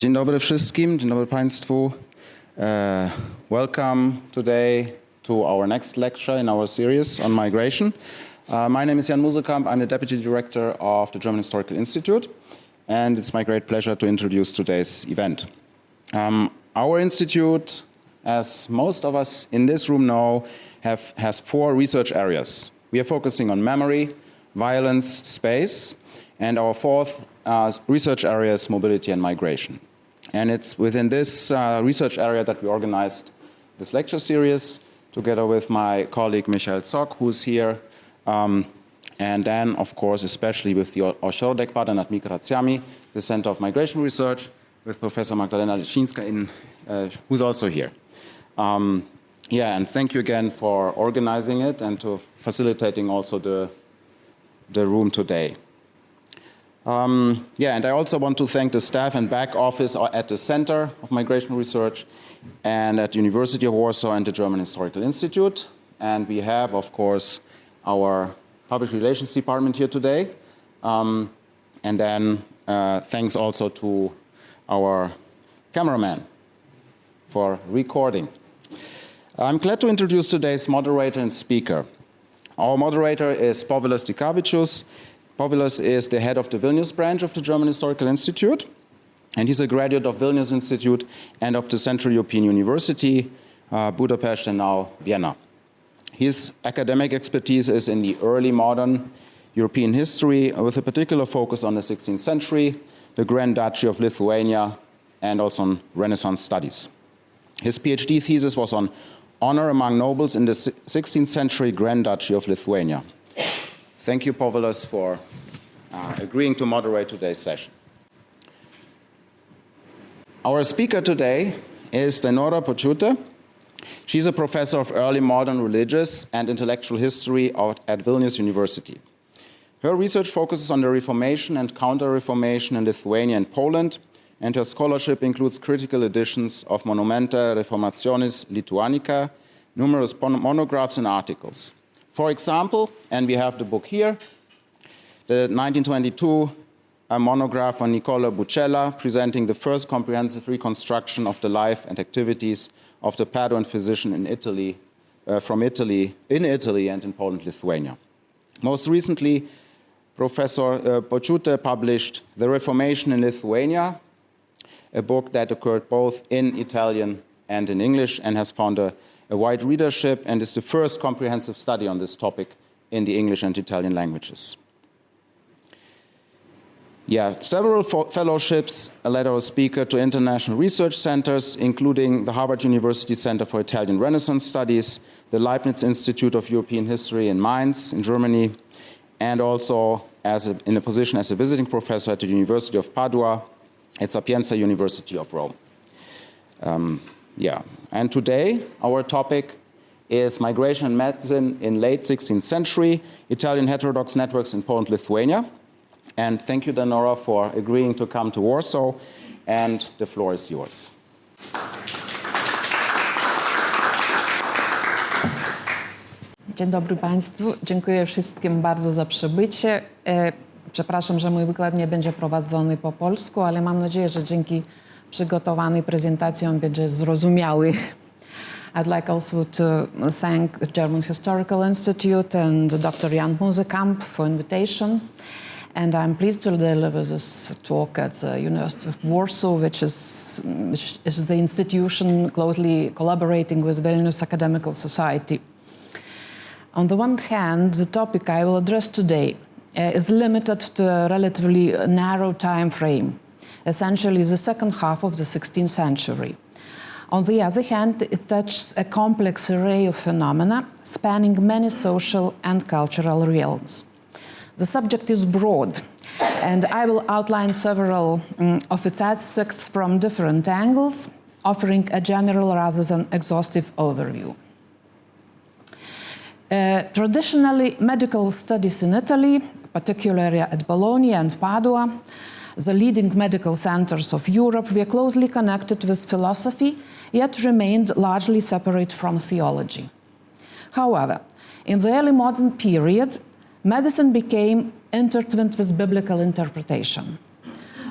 Dzień dobry wszystkim, dzień dobry Państwu. Welcome today to our next lecture in our series on migration. My name is Jan Musekamp. I'm the Deputy Director of the German Historical Institute, and it's my great pleasure to introduce today's event. Our institute, as most of us in this room know, has four research areas. We are focusing on memory, violence, space, and our fourth research area is mobility and migration. And it's within this research area that we organized this lecture series together with my colleague Michael Zock, who's here, and then, of course, especially with the ośrodek Badań nad Migracjami, the Center of Migration Research, with Professor Magdalena Leszczyńska, who's also here. And thank you again for organizing it and to facilitating also the room today. And I also want to thank the staff and back office at the Center of Migration Research and at the University of Warsaw and the German Historical Institute. And we have, of course, our Public Relations Department here today. And then thanks also to our cameraman for recording. I'm glad to introduce today's moderator and speaker. Our moderator is Povilas Dikavičius. Povilas is the head of the Vilnius branch of the German Historical Institute, and he's a graduate of Vilnius Institute and of the Central European University, Budapest, and now Vienna. His academic expertise is in the early modern European history, with a particular focus on the 16th century, the Grand Duchy of Lithuania, and also on Renaissance studies. His PhD thesis was on honor among nobles in the 16th century Grand Duchy of Lithuania. Thank you, Povilas, for agreeing to moderate today's session. Our speaker today is Dainora Pociūtė. She's a professor of early modern religious and intellectual history at Vilnius University. Her research focuses on the Reformation and Counter-Reformation in Lithuania and Poland, and her scholarship includes critical editions of Monumenta Reformationis Lituanica, numerous monographs and articles. For example, and we have the book here, the 1922 monograph on Nicola Bucella, presenting the first comprehensive reconstruction of the life and activities of the Paduan physician in Italy and in Poland-Lithuania. Most recently, Professor Pociūtė published The Reformation in Lithuania, a book that occurred both in Italian and in English and has found a wide readership and is the first comprehensive study on this topic in the English and Italian languages. Several fellowships led our speaker to international research centers, including the Harvard University Center for Italian Renaissance Studies, the Leibniz Institute of European History in Mainz in Germany, and also in a position as a visiting professor at the University of Padua at Sapienza University of Rome. And today our topic is migration and medicine in late 16th century, Italian heterodox networks in Poland-Lithuania. And thank you, Dainora, for agreeing to come to Warsaw, and the floor is yours. Dzień dobry Państwu. Dziękuję wszystkim bardzo za przybycie. Przepraszam, że mój wykład nie będzie prowadzony po polsku, ale mam nadzieję, że dzięki przygotowanej prezentacji on będzie zrozumiały. I'd like also to thank the German Historical Institute and Dr. Jan Musekamp for invitation. And I'm pleased to deliver this talk at the University of Warsaw, which is the institution closely collaborating with Vilnius Academical Society. On the one hand, the topic I will address today is limited to a relatively narrow time frame, essentially the second half of the 16th century. On the other hand, it touches a complex array of phenomena spanning many social and cultural realms. The subject is broad, and I will outline several of its aspects from different angles, offering a general rather than exhaustive overview. Traditionally, medical studies in Italy, particularly at Bologna and Padua, the leading medical centers of Europe, were closely connected with philosophy, yet remained largely separate from theology. However, in the early modern period, medicine became intertwined with biblical interpretation.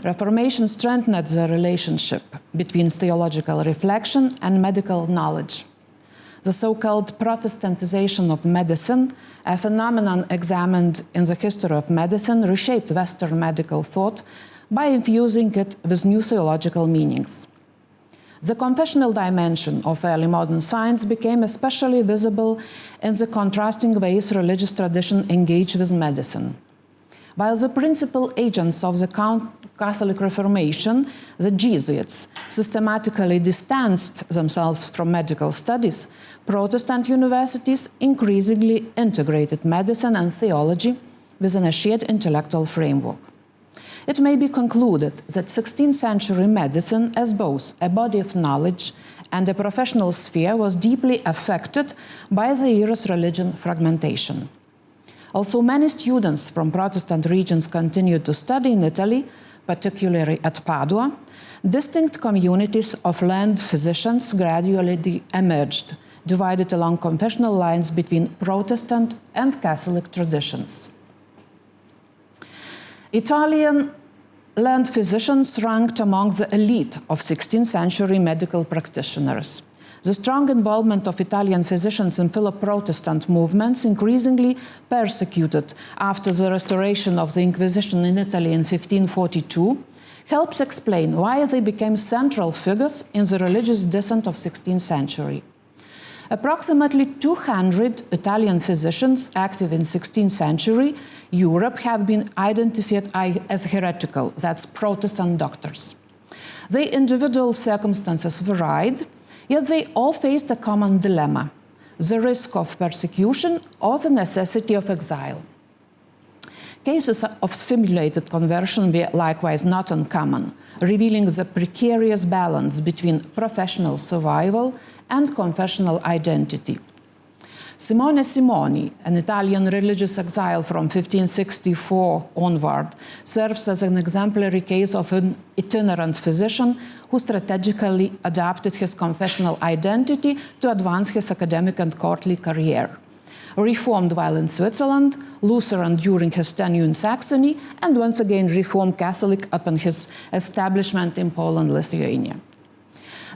Reformation strengthened the relationship between theological reflection and medical knowledge. The so-called Protestantization of medicine, a phenomenon examined in the history of medicine, reshaped Western medical thought by infusing it with new theological meanings. The confessional dimension of early modern science became especially visible in the contrasting ways religious tradition engaged with medicine. While the principal agents of the Catholic Reformation, the Jesuits, systematically distanced themselves from medical studies, Protestant universities increasingly integrated medicine and theology within a shared intellectual framework. It may be concluded that 16th century medicine, as both a body of knowledge and a professional sphere, was deeply affected by the era's religion fragmentation. Also, many students from Protestant regions continued to study in Italy, particularly at Padua. Distinct communities of learned physicians gradually emerged, divided along confessional lines between Protestant and Catholic traditions. Italian learned physicians ranked among the elite of 16th century medical practitioners. The strong involvement of Italian physicians in Philo-Protestant movements, increasingly persecuted after the restoration of the Inquisition in Italy in 1542, helps explain why they became central figures in the religious descent of 16th century. Approximately 200 Italian physicians active in 16th century Europe have been identified as heretical, that's Protestant doctors. Their individual circumstances varied, yet they all faced a common dilemma: the risk of persecution or the necessity of exile. Cases of simulated conversion were likewise not uncommon, revealing the precarious balance between professional survival and confessional identity. Simone Simoni, an Italian religious exile from 1564 onward, serves as an exemplary case of an itinerant physician who strategically adapted his confessional identity to advance his academic and courtly career. Reformed while in Switzerland, Lutheran during his tenure in Saxony, and once again Reformed Catholic upon his establishment in Poland-Lithuania.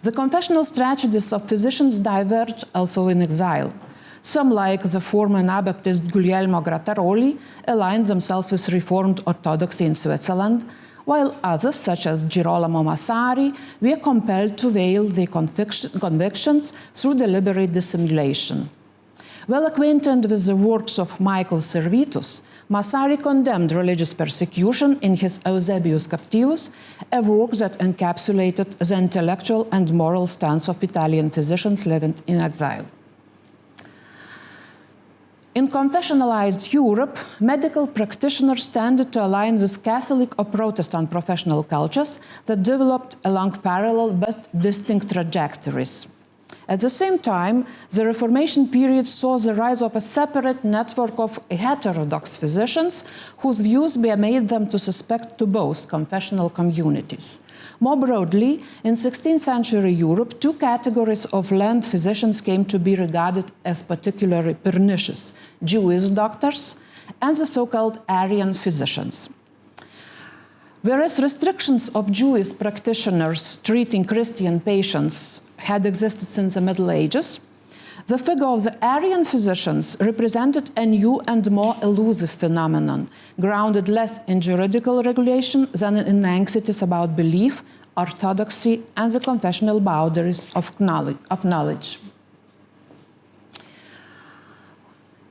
The confessional strategies of physicians diverged also in exile. Some, like the former Anabaptist Guglielmo Grataroli, aligned themselves with Reformed Orthodoxy in Switzerland, while others, such as Girolamo Massari, were compelled to veil their convictions through deliberate dissimulation. Well acquainted with the works of Michael Servetus, Massari condemned religious persecution in his Eusebius Captivus, a work that encapsulated the intellectual and moral stance of Italian physicians living in exile. In confessionalized Europe, medical practitioners tended to align with Catholic or Protestant professional cultures that developed along parallel but distinct trajectories. At the same time, the Reformation period saw the rise of a separate network of heterodox physicians whose views made them to suspect to both confessional communities. More broadly, in 16th century Europe, two categories of learned physicians came to be regarded as particularly pernicious: Jewish doctors and the so-called Arian physicians. Whereas restrictions of Jewish practitioners treating Christian patients had existed since the Middle Ages, the figure of the Arian physicians represented a new and more elusive phenomenon, grounded less in juridical regulation than in anxieties about belief, orthodoxy, and the confessional boundaries of knowledge.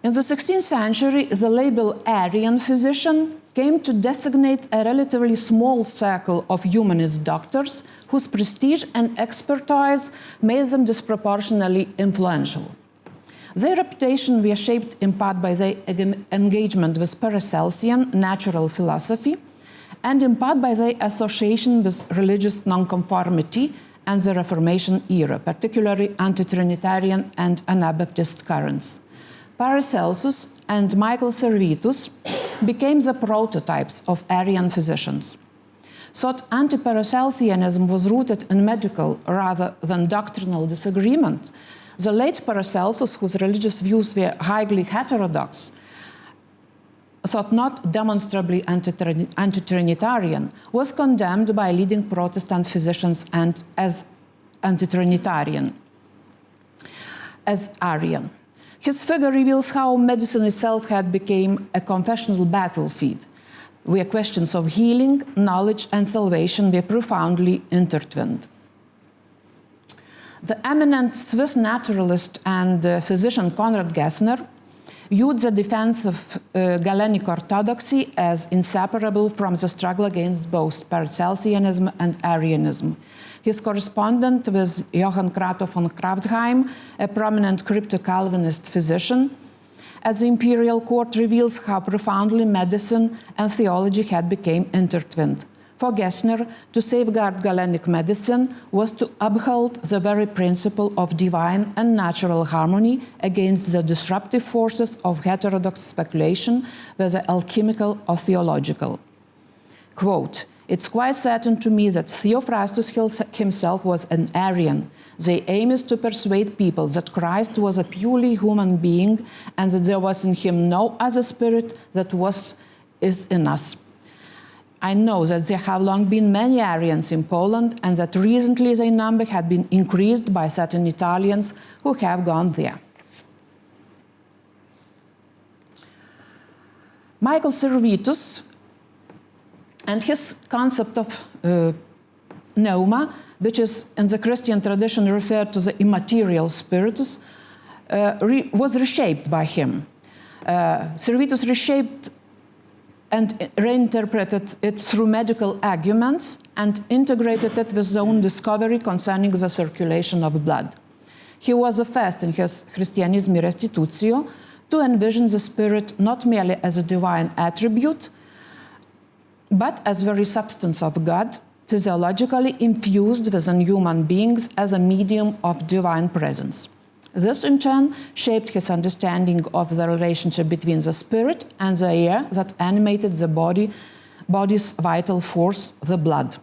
In the 16th century, the label Arian physician came to designate a relatively small circle of humanist doctors whose prestige and expertise made them disproportionately influential. Their reputation was shaped in part by their engagement with Paracelsian natural philosophy and in part by their association with religious nonconformity and the Reformation era, particularly anti-Trinitarian and Anabaptist currents. Paracelsus and Michael Servetus became the prototypes of Arian physicians. Thought anti-Paracelsianism was rooted in medical rather than doctrinal disagreement. The late Paracelsus, whose religious views were highly heterodox, thought not demonstrably anti-Trinitarian, was condemned by leading Protestant physicians and as anti-Trinitarian, as Arian. His figure reveals how medicine itself had become a confessional battlefield, where questions of healing, knowledge, and salvation were profoundly intertwined. The eminent Swiss naturalist and physician Konrad Gessner viewed the defense of Galenic orthodoxy as inseparable from the struggle against both Paracelsianism and Arianism. His correspondent was Johann Crato von Kraftheim, a prominent crypto-Calvinist physician at the imperial court, reveals how profoundly medicine and theology had become intertwined. For Gessner, to safeguard Galenic medicine was to uphold the very principle of divine and natural harmony against the disruptive forces of heterodox speculation, whether alchemical or theological. Quote, "It's quite certain to me that Theophrastus himself was an Arian. The aim is to persuade people that Christ was a purely human being and that there was in him no other spirit that is in us. I know that there have long been many Arians in Poland and that recently their number had been increased by certain Italians who have gone there." Michael Servetus and his concept of pneuma, which is in the Christian tradition referred to the immaterial spiritus, was reshaped by him. Servetus reshaped and reinterpreted it through medical arguments and integrated it with his own discovery concerning the circulation of blood. He was the first in his Christianism Restitutio to envision the spirit not merely as a divine attribute, but as very substance of God, physiologically infused within human beings as a medium of divine presence. This, in turn, shaped his understanding of the relationship between the spirit and the air that animated the body's vital force, the blood.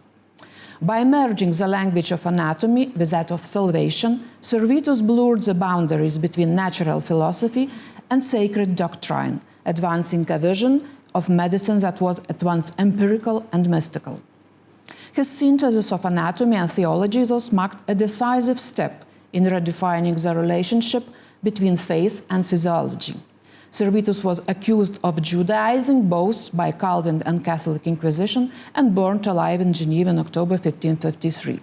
By merging the language of anatomy with that of salvation, Servetus blurred the boundaries between natural philosophy and sacred doctrine, advancing a vision of medicine that was at once empirical and mystical. His synthesis of anatomy and theology thus marked a decisive step in redefining the relationship between faith and physiology. Servetus was accused of Judaizing both by Calvin and Catholic Inquisition and burned alive in Geneva in October 1553.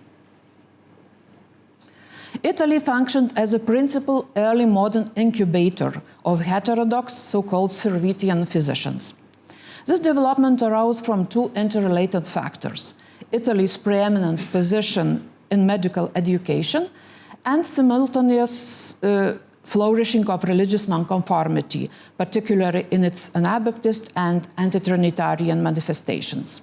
Italy functioned as a principal early modern incubator of heterodox, so-called Servetian physicians. This development arose from two interrelated factors: Italy's preeminent position in medical education and simultaneous flourishing of religious nonconformity, particularly in its Anabaptist and anti-Trinitarian manifestations.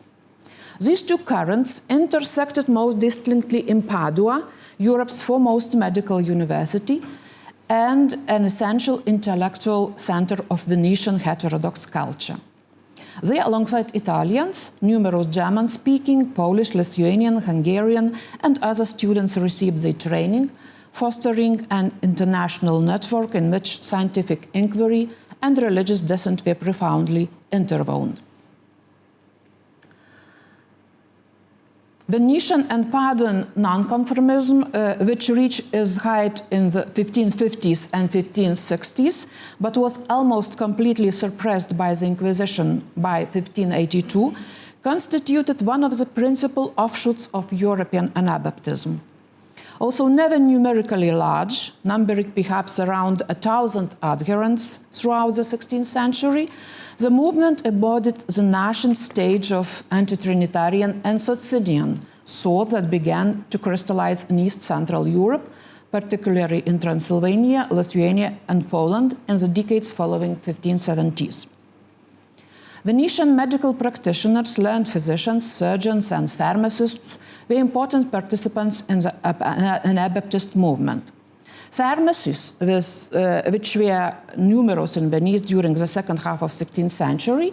These two currents intersected most distinctly in Padua, Europe's foremost medical university, and an essential intellectual center of Venetian heterodox culture. There, alongside Italians, numerous German-speaking, Polish, Lithuanian, Hungarian, and other students received their training, fostering an international network in which scientific inquiry and religious dissent were profoundly interwoven. Venetian and Paduan nonconformism, which reached its height in the 1550s and 1560s, but was almost completely suppressed by the Inquisition by 1582, constituted one of the principal offshoots of European Anabaptism. Also never numerically large, numbering perhaps around 1,000 adherents throughout the 16th century, the movement embodied the nascent stage of anti-Trinitarian and Socinian thought that began to crystallize in East Central Europe, particularly in Transylvania, Lithuania, and Poland in the decades following 1570s. Venetian medical practitioners, learned physicians, surgeons, and pharmacists were important participants in the Anabaptist movement. Pharmacies, which were numerous in Venice during the second half of the 16th century,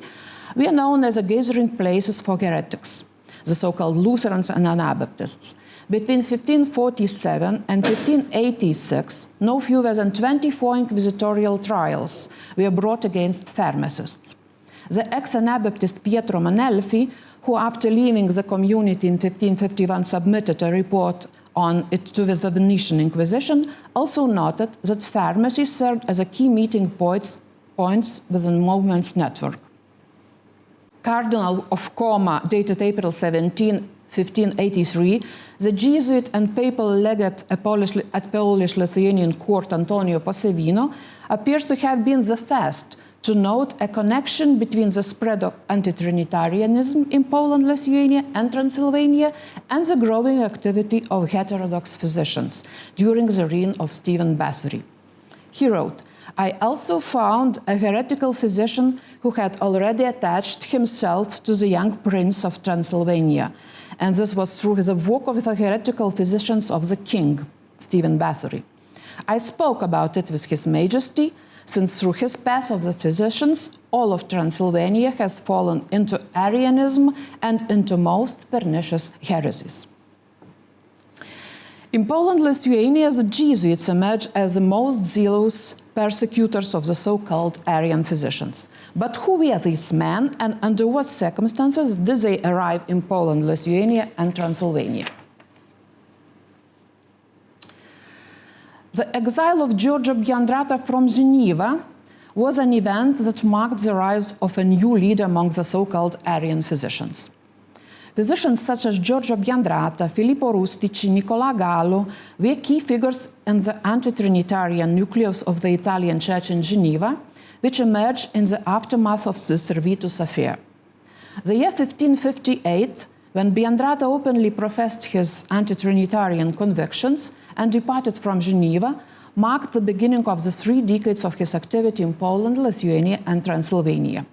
were known as gathering places for heretics, the so-called Lutherans and Anabaptists. Between 1547 and 1586, no fewer than 24 inquisitorial trials were brought against pharmacists. The ex-Anabaptist Pietro Manelfi, who after leaving the community in 1551 submitted a report on it to the Venetian Inquisition, also noted that pharmacy served as a key meeting points within the movement's network. Cardinal of Como, dated April 17, 1583, the Jesuit and papal legate at Polish-Lithuanian court Antonio Posevino appears to have been the first to note a connection between the spread of anti-Trinitarianism in Poland, Lithuania, and Transylvania and the growing activity of heterodox physicians during the reign of Stephen Bathory. He wrote, "I also found a heretical physician who had already attached himself to the young prince of Transylvania, and this was through the work of the heretical physicians of the king, Stephen Bathory. I spoke about it with His Majesty, since through his path of the physicians, all of Transylvania has fallen into Arianism and into most pernicious heresies." In Poland-Lithuania, the Jesuits emerged as the most zealous persecutors of the so-called Arian physicians. But who were these men, and under what circumstances did they arrive in Poland, Lithuania, and Transylvania? The exile of Giorgio Biandrata from Geneva was an event that marked the rise of a new leader among the so-called Arian physicians. Physicians such as Giorgio Biandrata, Filippo Rustici, Nicola Gallo were key figures in the anti-Trinitarian nucleus of the Italian Church in Geneva, which emerged in the aftermath of the Servetus affair. The year 1558, when Biandrata openly professed his anti-Trinitarian convictions and departed from Geneva, marked the beginning of the 3 decades of his activity in Poland, Lithuania, and Transylvania.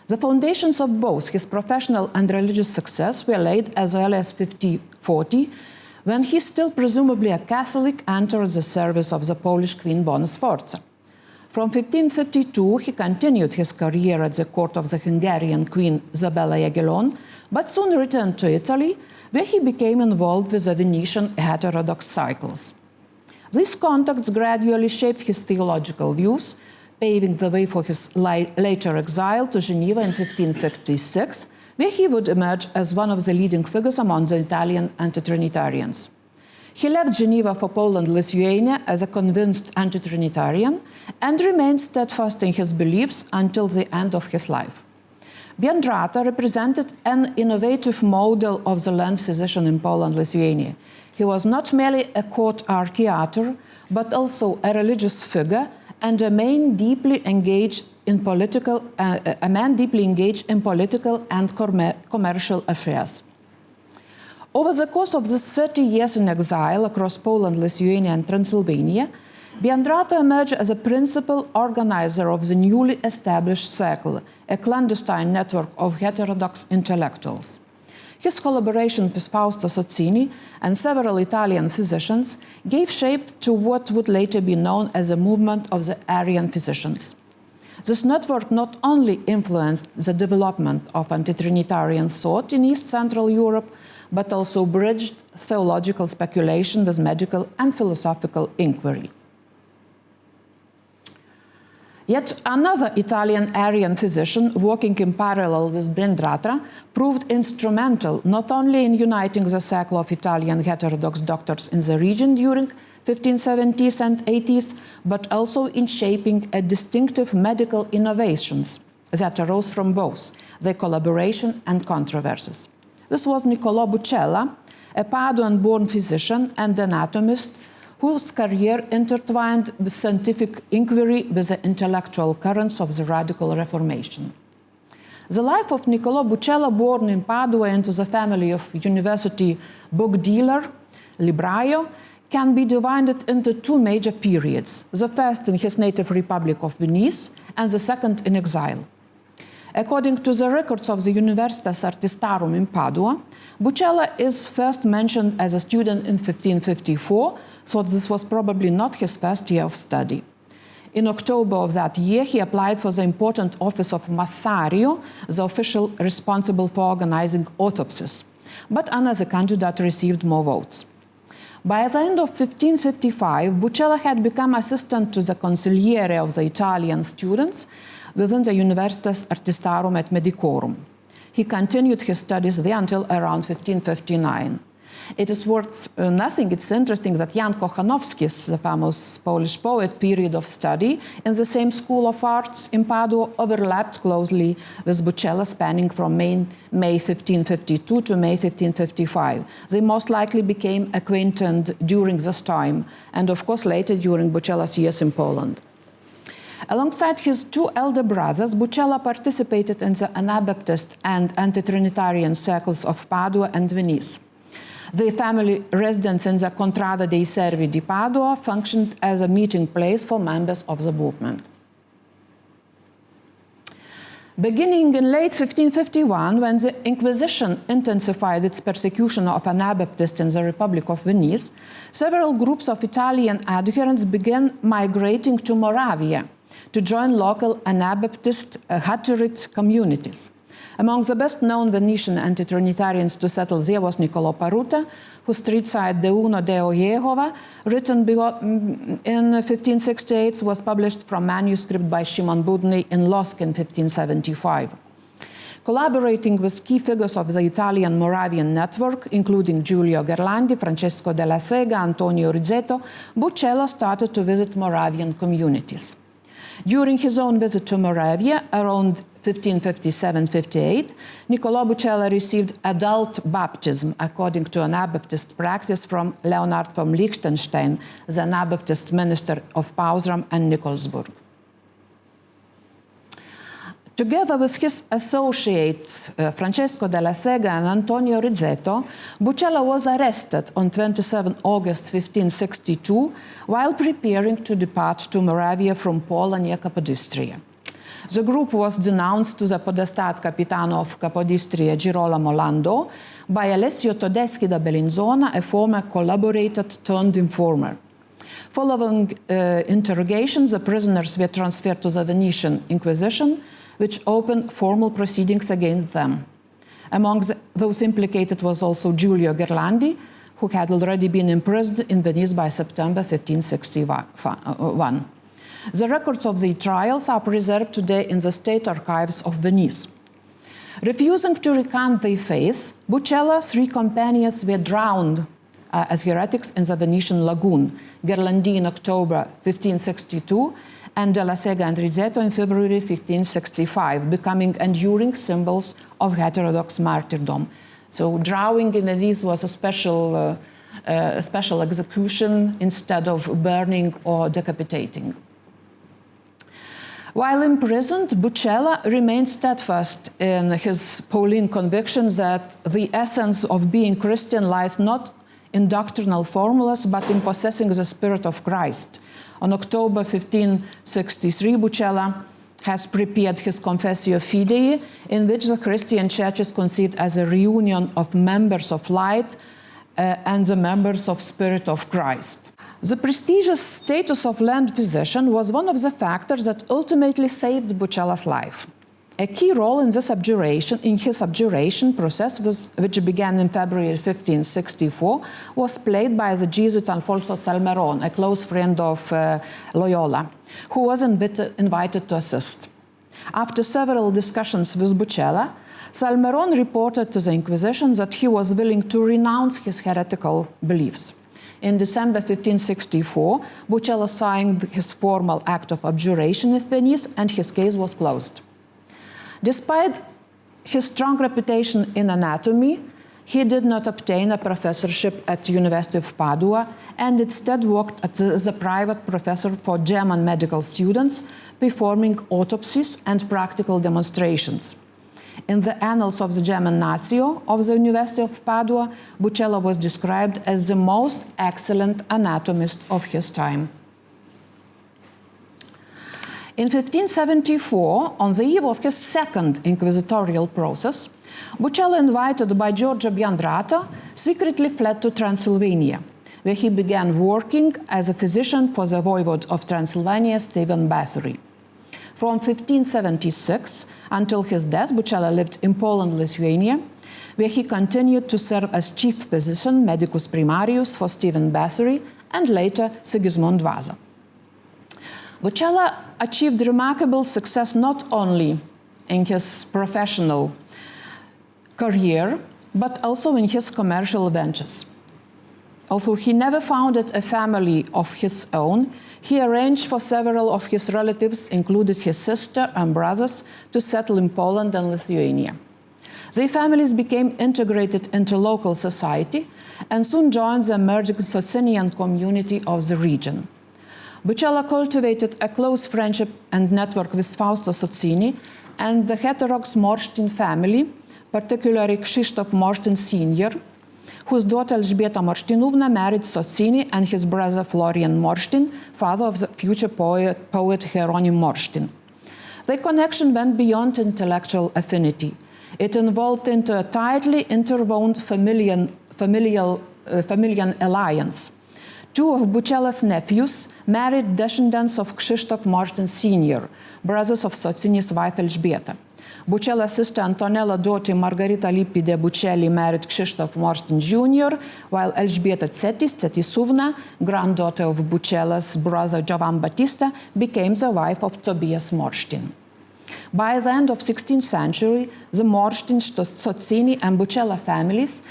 The foundations of both his professional and religious success were laid as early as 1540, when he, still presumably a Catholic, entered the service of the Polish Queen Bona Sforza. From 1552, he continued his career at the court of the Hungarian Queen Isabella Jagiellon, but soon returned to Italy, where he became involved with the Venetian heterodox cycles. These contacts gradually shaped his theological views, paving the way for his later exile to Geneva in 1556, where he would emerge as one of the leading figures among the Italian anti-Trinitarians. He left Geneva for Poland, Lithuania as a convinced anti-Trinitarian and remained steadfast in his beliefs until the end of his life. Biandrata represented an innovative model of the learned physician in Poland, Lithuania. He was not merely a court archiator, but also a religious figure and a man deeply engaged in political and commercial affairs. Over the course of the 30 years in exile across Poland, Lithuania, and Transylvania, Biandrata emerged as a principal organizer of the newly established circle, a clandestine network of heterodox intellectuals. His collaboration with Fausto Socini and several Italian physicians gave shape to what would later be known as a movement of the Arian physicians. This network not only influenced the development of anti-Trinitarian thought in East Central Europe, but also bridged theological speculation with medical and philosophical inquiry. Yet another Italian Arian physician working in parallel with Biandrata proved instrumental not only in uniting the circle of Italian heterodox doctors in the region during 1570s and 80s, but also in shaping a distinctive medical innovations that arose from both their collaboration and controversies. This was Niccolò Bucella, a Paduan-born physician and anatomist whose career intertwined with scientific inquiry with the intellectual currents of the Radical Reformation. The life of Niccolò Bucella, born in Padua into the family of university book dealer, libraio, can be divided into 2 major periods, the first in his native Republic of Venice and the second in exile. According to the records of the Universitas Artistarum in Padua, Bucella is first mentioned as a student in 1554, so this was probably not his first year of study. In October of that year, he applied for the important office of Massario, the official responsible for organizing autopsies, but another candidate received more votes. By the end of 1555, Bucella had become assistant to the consigliere of the Italian students, within the Universitas Artistarum et Medicorum. He continued his studies there until around 1559. It is worth nothing, it's interesting that Jan Kochanowski's, the famous Polish poet, period of study in the same school of arts in Padua overlapped closely with Bucella, spanning from May 1552 to May 1555. They most likely became acquainted during this time, and of course later during Bucella's years in Poland. Alongside his two elder brothers, Bucella participated in the Anabaptist and anti-Trinitarian circles of Padua and Venice. The family residence in the Contrada dei Servi di Padua functioned as a meeting place for members of the movement. Beginning in late 1551, when the Inquisition intensified its persecution of Anabaptists in the Republic of Venice, several groups of Italian adherents began migrating to Moravia to join local Anabaptist Hutterite communities. Among the best-known Venetian anti-Trinitarians to settle there was Niccolò Paruta, whose street-side De Uno Deo Jehova, written in 1568, was published from manuscript by Szymon Budny in Losc in 1575. Collaborating with key figures of the Italian Moravian network, including Giulio Gerlandi, Francesco della Sega, Antonio Rizzetto, Bucella started to visit Moravian communities. During his own visit to Moravia, around 1557-58, Niccolò Bucella received adult baptism, according to Anabaptist practice, from Leonard von Liechtenstein, the Anabaptist minister of Pausram and Nikolsburg. Together with his associates, Francesco della Sega and Antonio Rizzetto, Bucella was arrested on 27 August 1562 while preparing to depart to Moravia from Pola near Capodistria. The group was denounced to the Podestat Capitano of Capodistria, Girolamo Lando, by Alessio Todeschi da Bellinzona, a former collaborator turned informer. Following interrogations, the prisoners were transferred to the Venetian Inquisition, which opened formal proceedings against them. Among those implicated was also Giulio Gerlandi, who had already been imprisoned in Venice by September 1561. The records of the trials are preserved today in the State Archives of Venice. Refusing to recant their faith, Bucella's three companions were drowned as heretics in the Venetian lagoon, Gerlandi in October 1562, and Della Sega and Rizzetto in February 1565, becoming enduring symbols of heterodox martyrdom. So drowning in Venice was a special execution instead of burning or decapitating. While imprisoned, Bucella remained steadfast in his Pauline conviction that the essence of being Christian lies not in doctrinal formulas, but in possessing the Spirit of Christ. On October 1563, Bucella has prepared his Confessio Fidei, in which the Christian Church is conceived as a reunion of members of light and the members of Spirit of Christ. The prestigious status of land physician was one of the factors that ultimately saved Bucella's life. A key role in his abjuration process, which began in February 1564, was played by the Jesuit Alfonso Salmeron, a close friend of Loyola, who was invited to assist. After several discussions with Bucella, Salmeron reported to the Inquisition that he was willing to renounce his heretical beliefs. In December 1564, Bucella signed his formal act of abjuration in Venice, and his case was closed. Despite his strong reputation in anatomy, he did not obtain a professorship at the University of Padua and instead worked as a private professor for German medical students, performing autopsies and practical demonstrations. In the Annals of the German Nazio of the University of Padua, Bucella was described as the most excellent anatomist of his time. In 1574, on the eve of his second inquisitorial process, Bucella, invited by Giorgio Biandrata, secretly fled to Transylvania, where he began working as a physician for the voivode of Transylvania, Stephen Bathory. From 1576 until his death, Bucella lived in Poland-Lithuania, where he continued to serve as chief physician, medicus primarius, for Stephen Bathory and later Sigismund Vasa. Bucella achieved remarkable success not only in his professional career, but also in his commercial ventures. Although he never founded a family of his own, he arranged for several of his relatives, including his sister and brothers, to settle in Poland and Lithuania. Their families became integrated into local society and soon joined the emerging Socinian community of the region. Bucella cultivated a close friendship and network with Fausto Socini and the Heterodox Morsztyn family, particularly Krzysztof Morsztyn Sr., whose daughter Elżbieta Morsztynówna married Socini and his brother Florian Morsztyn, father of the future poet Hieronym Morsztyn. Their connection went beyond intellectual affinity. It evolved into a tightly interwoven familial alliance. Two of Bucella's nephews married descendants of Krzysztof Morsztyn Sr., brothers of Socini's wife Elżbieta. Bucella's sister Antonella daughter Margarita Lipide Bucelli married Krzysztof Morsztyn Jr., while Elżbieta Cetisówna, granddaughter of Bucella's brother Giovan Battista, became the wife of Tobias Morsztyn. By the end of 16th century, the Morsztyn, Socini, and Bucella families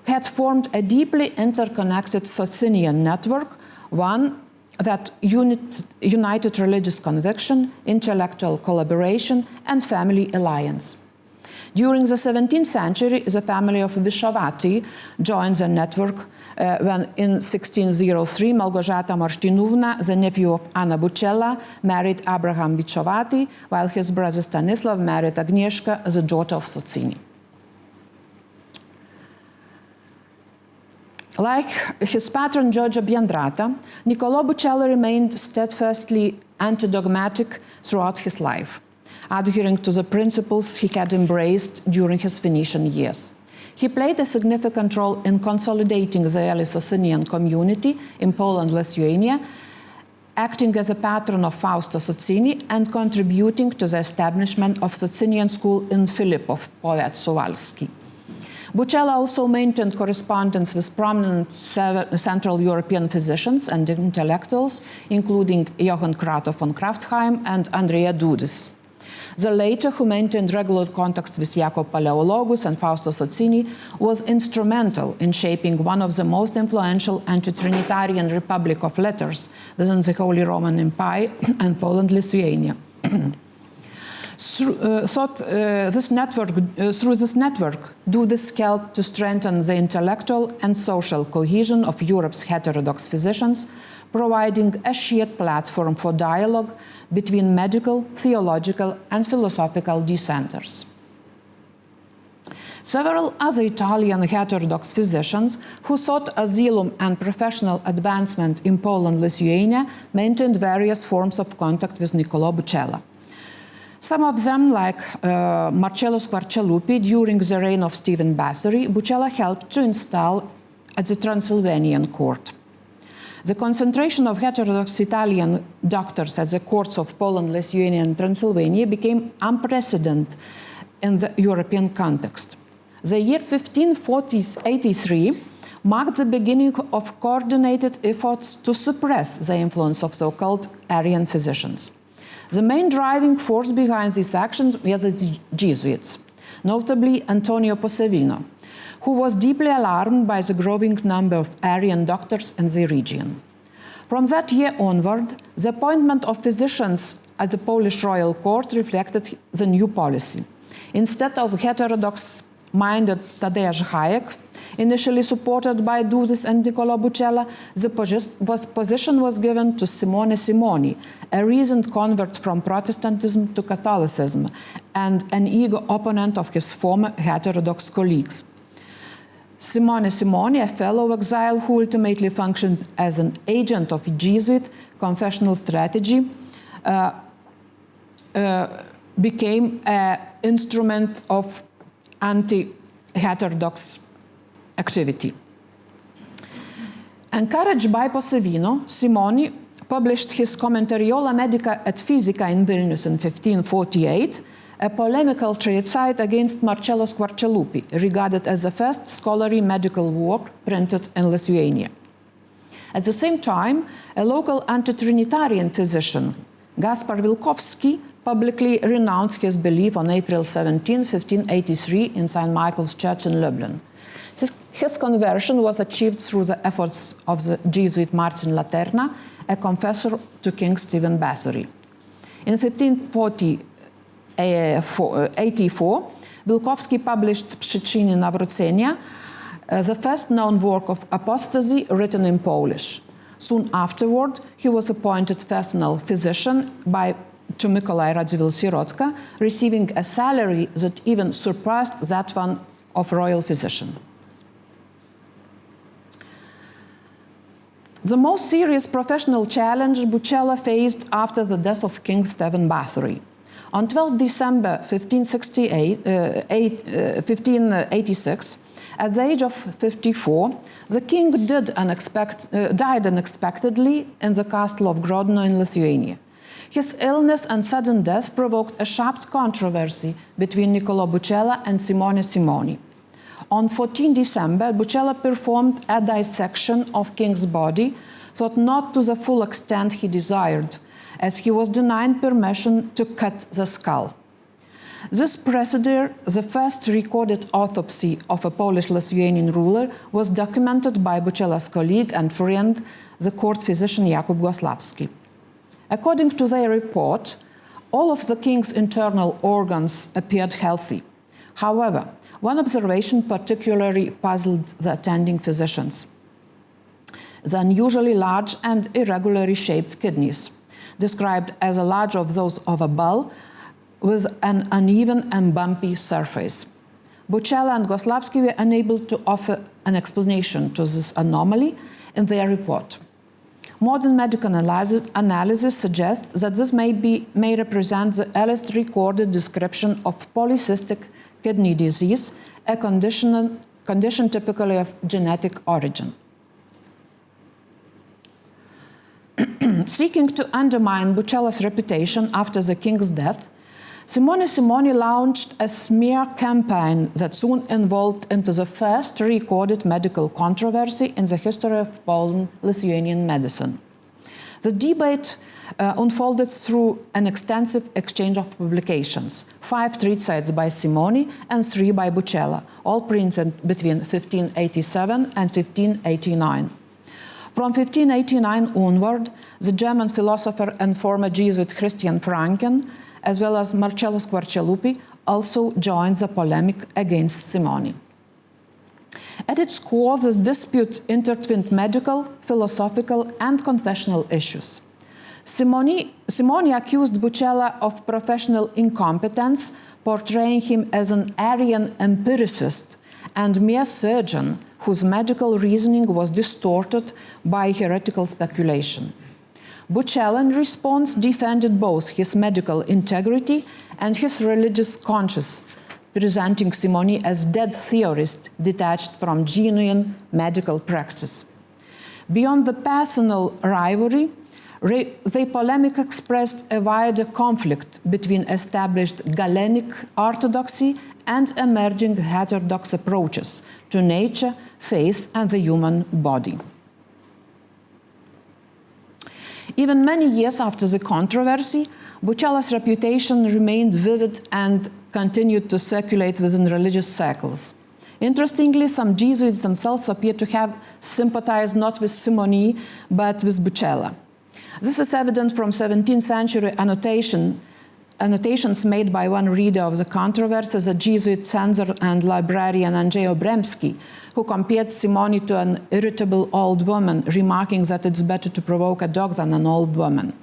had formed a deeply interconnected Socinian network, one that united religious conviction, intellectual collaboration, and family alliance. During the 17th century, the family of Vyšovatį joined the network when in 1603 Małgorzata Morsztynówna, the nephew of Anna Bucella, married Abraham Vyšovatį, while his brother Stanislav married Agnieszka, the daughter of Socini. Like his patron Giorgio Biandrata, Niccolò Bucella remained steadfastly anti-dogmatic throughout his life, adhering to the principles he had embraced during his Venetian years. He played a significant role in consolidating the early Socinian community in Poland-Lithuania, acting as a patron of Fausto Socini and contributing to the establishment of Socinian school in Filipów, Powiat Suwalski. Bucella also maintained correspondence with prominent Central European physicians and intellectuals, including Johann Kratow von Kraftheim and Andrea Dudis. The latter, who maintained regular contacts with Jacob Paleologus and Fausto Socini, was instrumental in shaping one of the most influential anti-Trinitarian republic of letters within the Holy Roman Empire and Poland-Lithuania. Through this network, Dudis helped to strengthen the intellectual and social cohesion of Europe's heterodox physicians, providing a shared platform for dialogue between medical, theological, and philosophical dissenters. Several other Italian heterodox physicians who sought asylum and professional advancement in Poland-Lithuania maintained various forms of contact with Niccolò Bucella. Some of them, like Marcello Squarcialupi, during the reign of Stephen Bathory, Bucella helped to install at the Transylvanian court. The concentration of heterodox Italian doctors at the courts of Poland, Lithuania, and Transylvania became unprecedented in the European context. The year 1583 marked the beginning of coordinated efforts to suppress the influence of so-called Arian physicians. The main driving force behind these actions were the Jesuits, notably Antonio Posavino, who was deeply alarmed by the growing number of Arian doctors in the region. From that year onward, the appointment of physicians at the Polish royal court reflected the new policy. Instead of heterodox-minded Tadeusz Hayek, initially supported by Dudis and Niccolò Bucella, the position was given to Simone Simoni, a recent convert from Protestantism to Catholicism and an eager opponent of his former heterodox colleagues. Simone Simoni, a fellow exile who ultimately functioned as an agent of Jesuit confessional strategy, became an instrument of anti-heterodox activity. Encouraged by Posavino, Simoni published his Commentariola Medica et Physica in Vilnius in 1548, a polemical treatise against Marcello Squarcialupi, regarded as the first scholarly medical work printed in Lithuania. At the same time, a local anti-Trinitarian physician, Gaspar Wilkowski publicly renounced his belief on April 17, 1583 in St. Michael's Church in Lublin. His conversion was achieved through the efforts of the Jesuit Marcin Laterna, a confessor to King Stephen Bathory. In 1584, Wilkowski published Przyczyny Nawrócenia, the first known work of apostasy written in Polish. Soon afterward, he was appointed personal physician to Mikołaj Radziwiłł-Sirotka, receiving a salary that even surpassed that one of royal physician. The most serious professional challenge Bucella faced after the death of King Stephen Bathory. On 12 December 1586, at the age of 54, the king died unexpectedly in the castle of Grodno in Lithuania. His illness and sudden death provoked a sharp controversy between Niccolò Bucella and Simone Simoni. On 14 December, Bucella performed a dissection of King's body, though not to the full extent he desired, as he was denied permission to cut the skull. This procedure, the first recorded autopsy of a Polish-Lithuanian ruler, was documented by Bucella's colleague and friend, the court physician Jakub Gosławski. According to their report, all of the king's internal organs appeared healthy. However, one observation particularly puzzled the attending physicians: the unusually large and irregularly shaped kidneys, described as large as those of a bull, with an uneven and bumpy surface. Bucella and Gosławski were unable to offer an explanation to this anomaly in their report. Modern medical analysis suggests that this may represent the earliest recorded description of polycystic kidney disease, a condition typically of genetic origin. Seeking to undermine Bucella's reputation after the king's death, Simone Simoni launched a smear campaign that soon evolved into the first recorded medical controversy in the history of Poland-Lithuanian medicine. The debate unfolded through an extensive exchange of publications, 5 treatises by Simoni and 3 by Bucella, all printed between 1587 and 1589. From 1589 onward, the German philosopher and former Jesuit Christian Franken, as well as Marcello Squarcialupi, also joined the polemic against Simoni. At its core, this dispute intertwined medical, philosophical, and confessional issues. Simoni accused Bucella of professional incompetence, portraying him as an Arian empiricist and mere surgeon whose medical reasoning was distorted by heretical speculation. Bucella, in response, defended both his medical integrity and his religious conscience, presenting Simoni as dead theorist detached from genuine medical practice. Beyond the personal rivalry, the polemic expressed a wider conflict between established Galenic orthodoxy and emerging heterodox approaches to nature, faith, and the human body. Even many years after the controversy, Bucella's reputation remained vivid and continued to circulate within religious circles. Interestingly, some Jesuits themselves appear to have sympathized not with Simoni, but with Bucella. This is evident from 17th century annotations made by one reader of the controversy, the Jesuit censor and librarian Andrzej Obremski, who compared Simoni to an irritable old woman, remarking that it's better to provoke a dog than an old woman.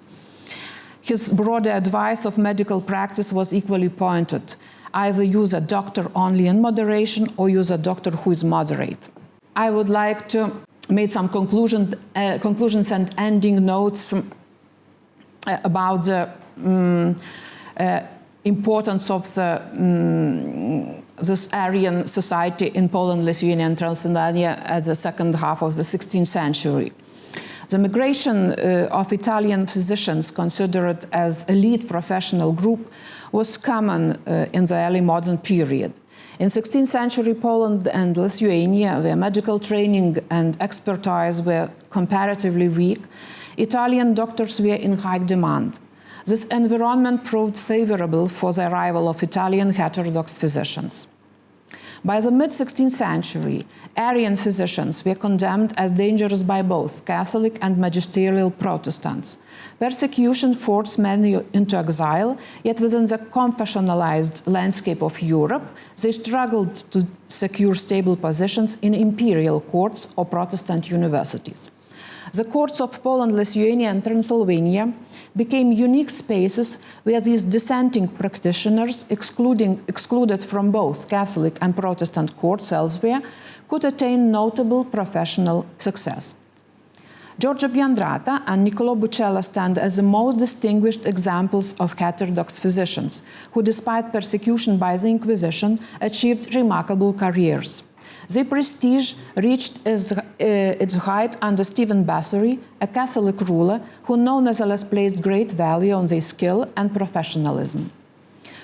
His broader advice of medical practice was equally pointed: either use a doctor only in moderation or use a doctor who is moderate. I would like to make some conclusions and ending notes about the importance of this Arian society in Poland, Lithuania, and Transylvania at the second half of the 16th century. The migration of Italian physicians, considered as elite professional group, was common in the early modern period. In 16th century Poland and Lithuania, where medical training and expertise were comparatively weak, Italian doctors were in high demand. this environment proved favorable for the arrival of Italian heterodox physicians. By the mid-16th century, Arian physicians were condemned as dangerous by both Catholic and magisterial Protestants. Persecution forced many into exile, yet within the confessionalized landscape of Europe, they struggled to secure stable positions in imperial courts or Protestant universities. The courts of Poland, Lithuania, and Transylvania became unique spaces where these dissenting practitioners, excluded from both Catholic and Protestant courts elsewhere, could attain notable professional success. Giorgio Biandrata and Niccolò Bucella stand as the most distinguished examples of heterodox physicians, who, despite persecution by the Inquisition, achieved remarkable careers. Their prestige reached its height under Stephen Bathory, a Catholic ruler who nonetheless placed great value on their skill and professionalism.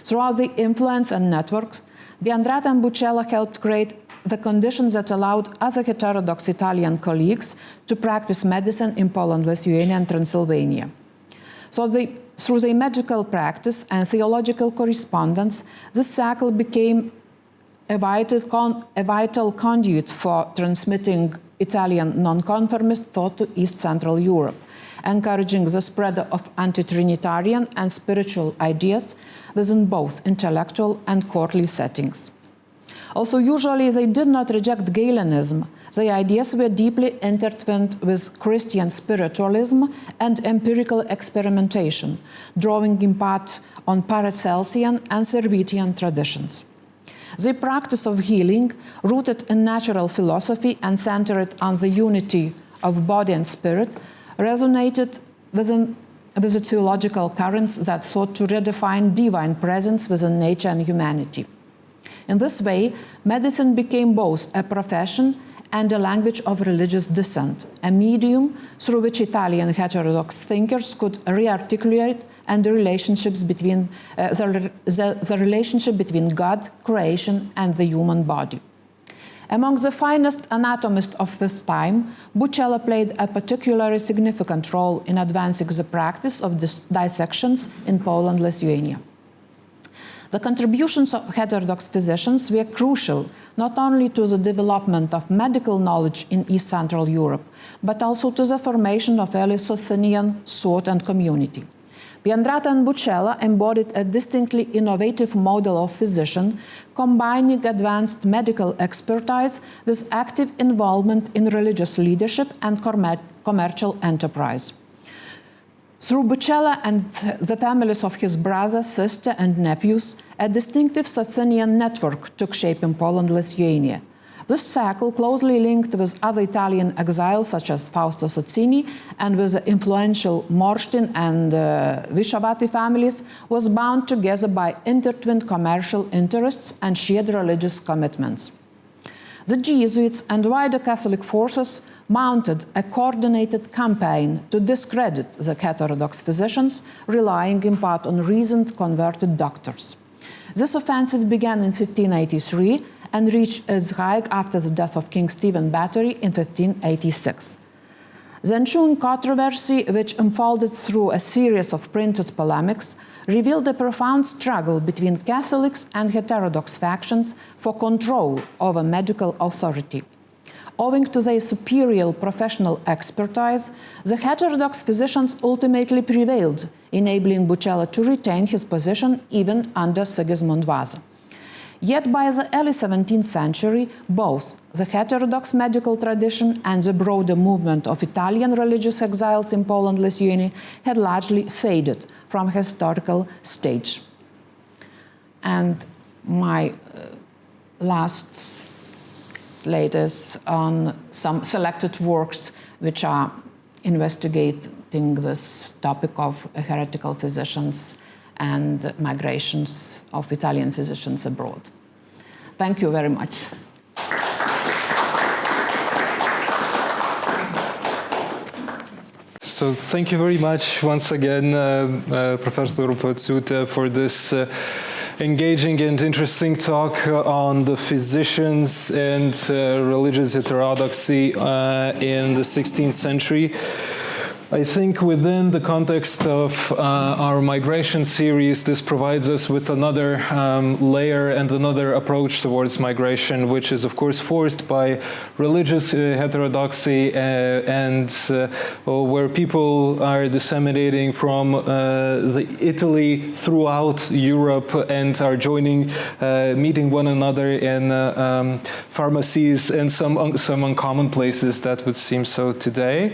Throughout their influence and networks, Biandrata and Bucella helped create the conditions that allowed other heterodox Italian colleagues to practice medicine in Poland, Lithuania, and Transylvania. So through their medical practice and theological correspondence, this circle became a vital conduit for transmitting Italian nonconformist thought to East Central Europe, encouraging the spread of anti-Trinitarian and spiritual ideas within both intellectual and courtly settings. Also, usually they did not reject Galenism. The ideas were deeply intertwined with Christian spiritualism and empirical experimentation, drawing in part on Paracelsian and Servitian traditions. The practice of healing, rooted in natural philosophy and centered on the unity of body and spirit, resonated with the theological currents that sought to redefine divine presence within nature and humanity. In this way, medicine became both a profession and a language of religious dissent, a medium through which Italian heterodox thinkers could rearticulate and the relationship between God, creation, and the human body. Among the finest anatomists of this time, Bucella played a particularly significant role in advancing the practice of dissections in Poland, Lithuania. The contributions of heterodox physicians were crucial not only to the development of medical knowledge in East Central Europe, but also to the formation of early Socinian thought and community. Biandrata and Bucella embodied a distinctly innovative model of physician, combining advanced medical expertise with active involvement in religious leadership and commercial enterprise. Through Bucella and the families of his brother, sister, and nephews, a distinctive Socinian network took shape in Poland, Lithuania. This circle, closely linked with other Italian exiles such as Fausto Socini and with the influential Morstin and Vishavati families, was bound together by intertwined commercial interests and shared religious commitments. The Jesuits and wider Catholic forces mounted a coordinated campaign to discredit the heterodox physicians, relying in part on recent converted doctors. This offensive began in 1583 and reached its height after the death of King Stephen Bathory in 1586. The ensuing controversy, which unfolded through a series of printed polemics, revealed a profound struggle between Catholics and heterodox factions for control over medical authority. Owing to their superior professional expertise, the heterodox physicians ultimately prevailed, enabling Bucella to retain his position even under Sigismund Vasa. Yet by the early 17th century, both the heterodox medical tradition and the broader movement of Italian religious exiles in Poland, Lithuania had largely faded from historical stage. And my last slide is on some selected works which are investigating this topic of heretical physicians and migrations of Italian physicians abroad. Thank you very much. So thank you very much once again, Professor Pociūtė, for this engaging and interesting talk on the physicians and religious heterodoxy in the 16th century. I think within the context of our migration series, this provides us with another layer and another approach towards migration, which is of course forced by religious heterodoxy and where people are disseminating from Italy throughout Europe and are joining, meeting one another in pharmacies and some uncommon places that would seem so today.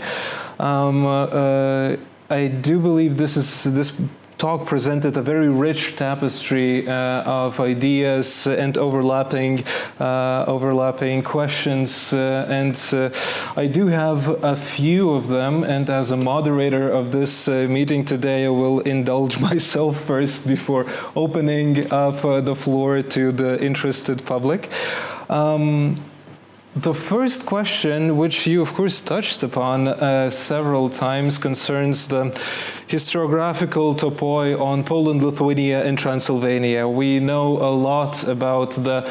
I do believe this talk presented a very rich tapestry of ideas and overlapping questions, and I do have a few of them, and as a moderator of this meeting today, I will indulge myself first before opening up the floor to the interested public. The first question, which you of course touched upon several times, concerns the historiographical topoi on Poland, Lithuania, and Transylvania. We know a lot about the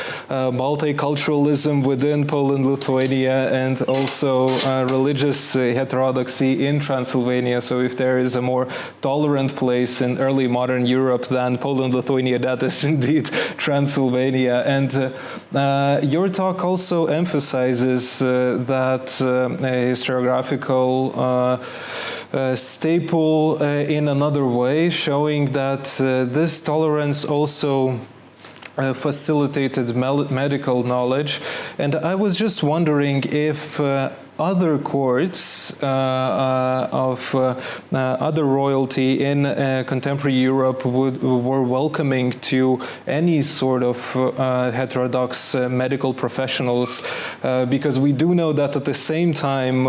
multiculturalism within Poland, Lithuania, and also religious heterodoxy in Transylvania. So if there is a more tolerant place in early modern Europe than Poland, Lithuania, that is indeed Transylvania. And your talk also emphasizes that historiographical staple in another way, showing that this tolerance also facilitated medical knowledge. And I was just wondering if other courts of other royalty in contemporary Europe were welcoming to any sort of heterodox medical professionals, because we do know that at the same time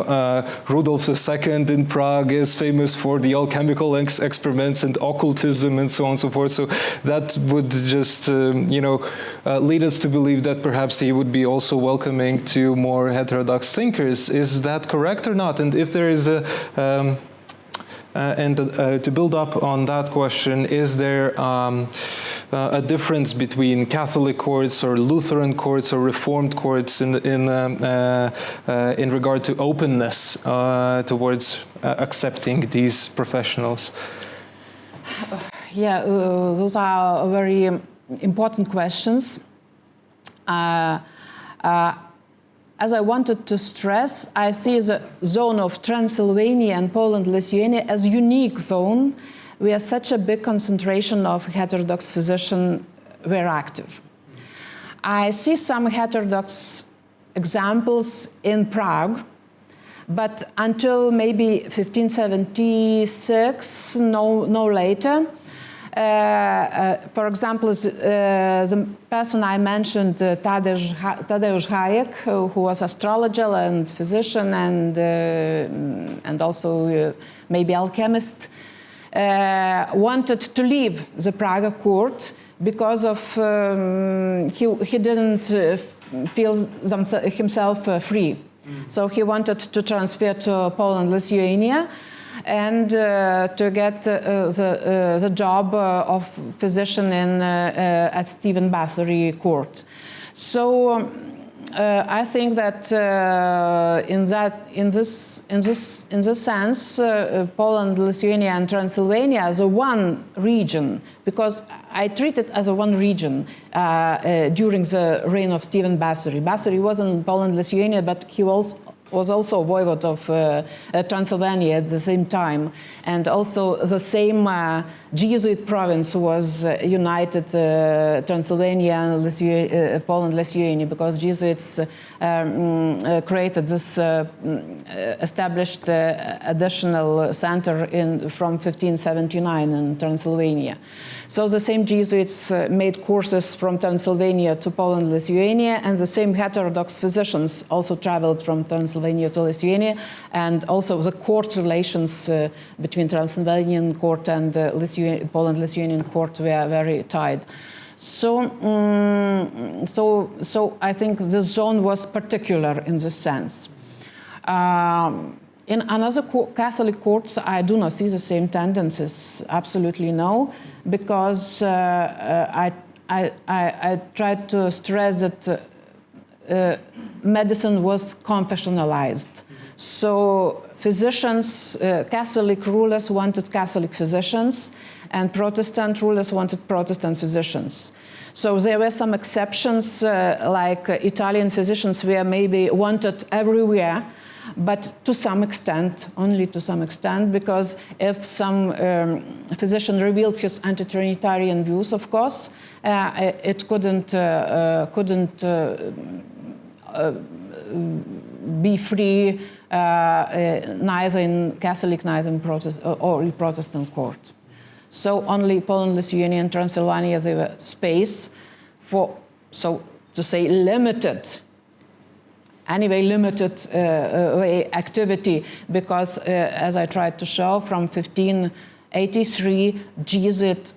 Rudolf II in Prague is famous for the alchemical experiments and occultism and so on and so forth. So that would just lead us to believe that perhaps he would be also welcoming to more heterodox thinkers. Is that correct or not? And if there is to build up on that question, is there a difference between Catholic courts or Lutheran courts or Reformed courts in regard to openness towards accepting these professionals? Yeah, those are very important questions. As I wanted to stress, I see the zone of Transylvania and Poland-Lithuania as a unique zone where such a big concentration of heterodox physicians were active. I see some heterodox examples in Prague, but until maybe 1576, no later. For example, the person I mentioned, Tadeusz Hayek, who was astrologer and physician and also maybe alchemist, wanted to leave the Prague court because of he didn't feel himself free. So he wanted to transfer to Poland-Lithuania and to get the job of physician at Stephen Bathory court. So I think that in this sense, Poland, Lithuania, and Transylvania as a one region, because I treat it as a one region during the reign of Stephen Bathory. Bathory was in Poland, Lithuania, but he was also voivode of Transylvania at the same time. And also the same Jesuit province was united Transylvania and Poland, Lithuania, because Jesuits created this established additional center from 1579 in Transylvania. So the same Jesuits made courses from Transylvania to Poland, Lithuania, and the same heterodox physicians also traveled from Transylvania to Lithuania, and also the court relations between Transylvanian court and Poland-Lithuanian court were very tight. So I think this zone was particular in this sense. In another Catholic courts, I do not see the same tendencies. Absolutely no, because I tried to stress that medicine was confessionalized. So physicians, Catholic rulers wanted Catholic physicians, and Protestant rulers wanted Protestant physicians. So there were some exceptions, like Italian physicians were maybe wanted everywhere, but to some extent, only to some extent, because if some physician revealed his anti-Trinitarian views, of course, it couldn't be free neither in Catholic, neither in Protestant court. So only Poland-Lithuania and Transylvania, there were space for, so to say, limited activity, because as I tried to show, from 1583, Jesuit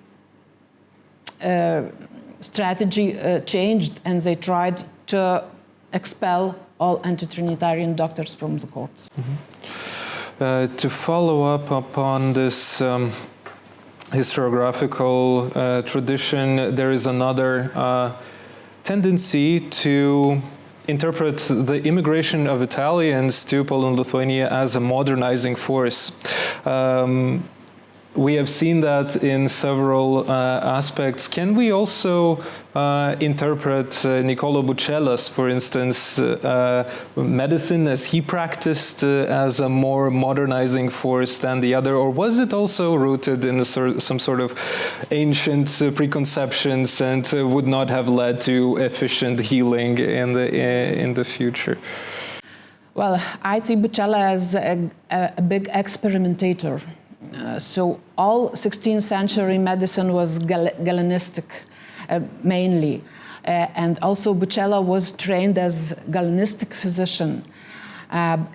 strategy changed, and they tried to expel all anti-Trinitarian doctors from the courts. Mm-hmm. To follow up upon this historiographical tradition, there is another tendency to interpret the immigration of Italians to Poland-Lithuania as a modernizing force. We have seen that in several aspects. Can we also interpret Niccolò Bucella's, for instance, medicine as he practiced as a more modernizing force than the other, or was it also rooted in some sort of ancient preconceptions and would not have led to efficient healing in the future? Well, I see Bucella as a big experimentator. So all 16th century medicine was Gallenistic, mainly. And also Bucella was trained as Gallenistic physician.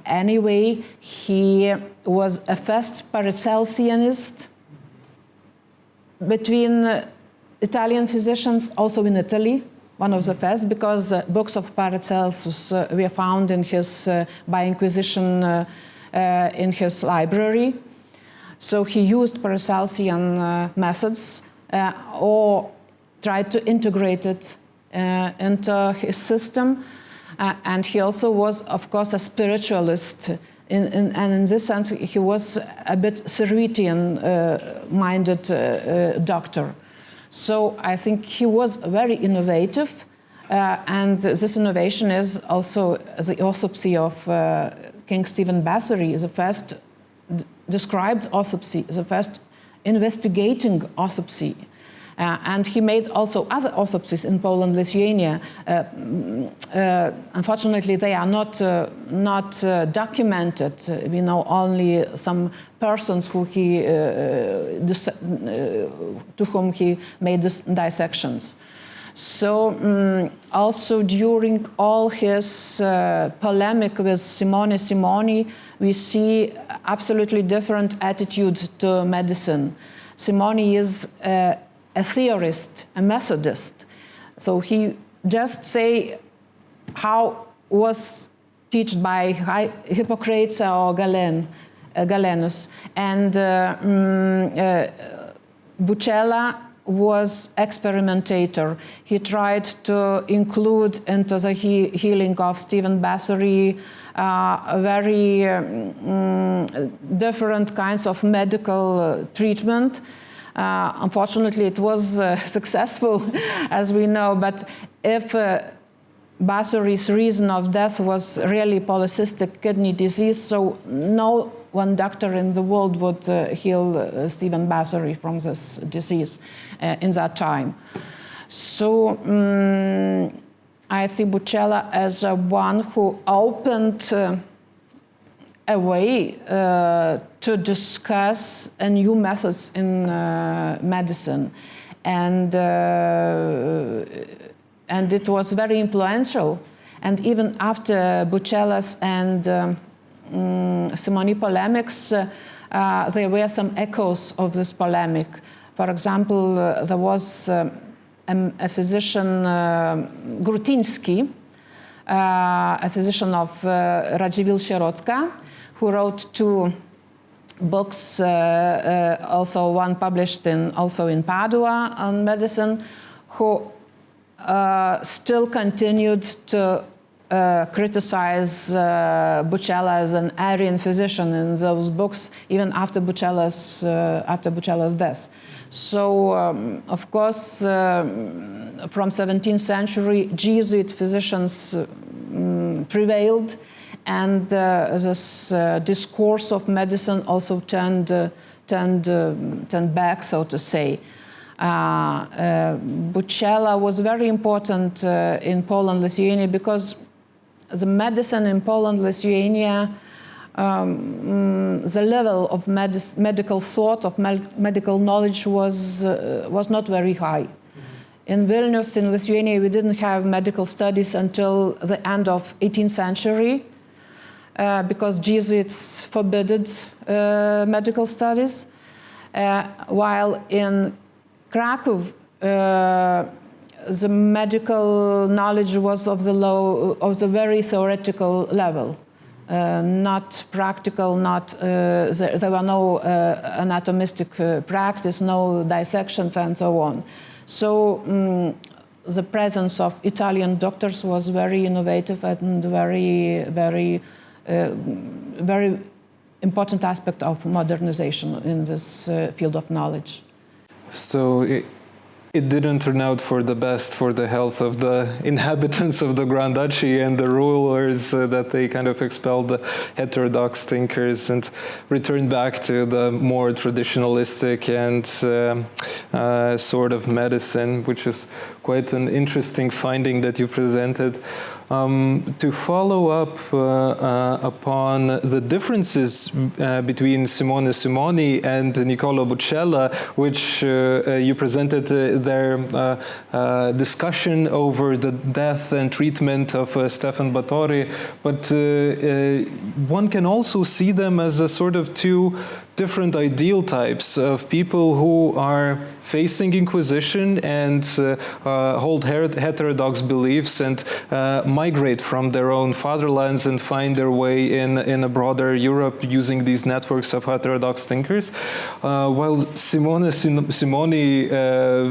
Anyway, he was a first Paracelsianist between Italian physicians, also in Italy, one of the first, because books of Paracelsus were found in his, by Inquisition in his library. So he used Paracelsian methods or tried to integrate it into his system. And he also was, of course, a spiritualist. And in this sense, he was a bit Cerretian-minded doctor. So I think he was very innovative. And this innovation is also the autopsy of King Stephen Bathory, the first described autopsy, the first investigating autopsy. And he made also other autopsies in Poland-Lithuania. Unfortunately, they are not documented. We know only some persons who to whom he made dissections. So also during all his polemic with Simone Simoni, we see absolutely different attitude to medicine. Simoni is a theorist, a methodist. So he just say how was taught by Hippocrates or Galenus. And Bucella was experimentator. He tried to include into the healing of Stephen Bathory very different kinds of medical treatment. Unfortunately, it was successful, as we know, but if Bathory's reason of death was really polycystic kidney disease, so no one doctor in the world would heal Stephen Bathory from this disease in that time. So I see Bucella as one who opened a way to discuss new methods in medicine, and it was very influential. And even after Bucella's and Simoni polemics, there were some echoes of this polemic. For example, there was a physician, Grutiński, a physician of Radziwiłł-Sierotka, who wrote 2 books, also one published also in Padua on medicine, who still continued to criticize Bucella as an Arian physician in those books, even after Bucella's death. So, of course, from 17th century, Jesuit physicians prevailed, and this discourse of medicine also turned back, so to say. Bucella was very important in Poland-Lithuania because the medicine in Poland-Lithuania, the level of medical thought, of medical knowledge was not very high. In Vilnius, in Lithuania, we didn't have medical studies until the end of 18th century because Jesuits forbade medical studies, while in Krakow, the medical knowledge was of the very theoretical level, not practical. There were no anatomistic practice, no dissections, and so on. So the presence of Italian doctors was very innovative and very important aspect of modernization in this field of knowledge. So it didn't turn out for the best for the health of the inhabitants of the Grand Duchy and the rulers, that they kind of expelled the heterodox thinkers and returned back to the more traditionalistic and sort of medicine, which is quite an interesting finding that you presented. To follow up upon the differences between Simone Simoni and Niccolò Bucella, which you presented their discussion over the death and treatment of Stephen Bathory, but one can also see them as a sort of two different ideal types of people who are facing Inquisition and hold heterodox beliefs and migrate from their own fatherlands and find their way in a broader Europe using these networks of heterodox thinkers. While Simoni,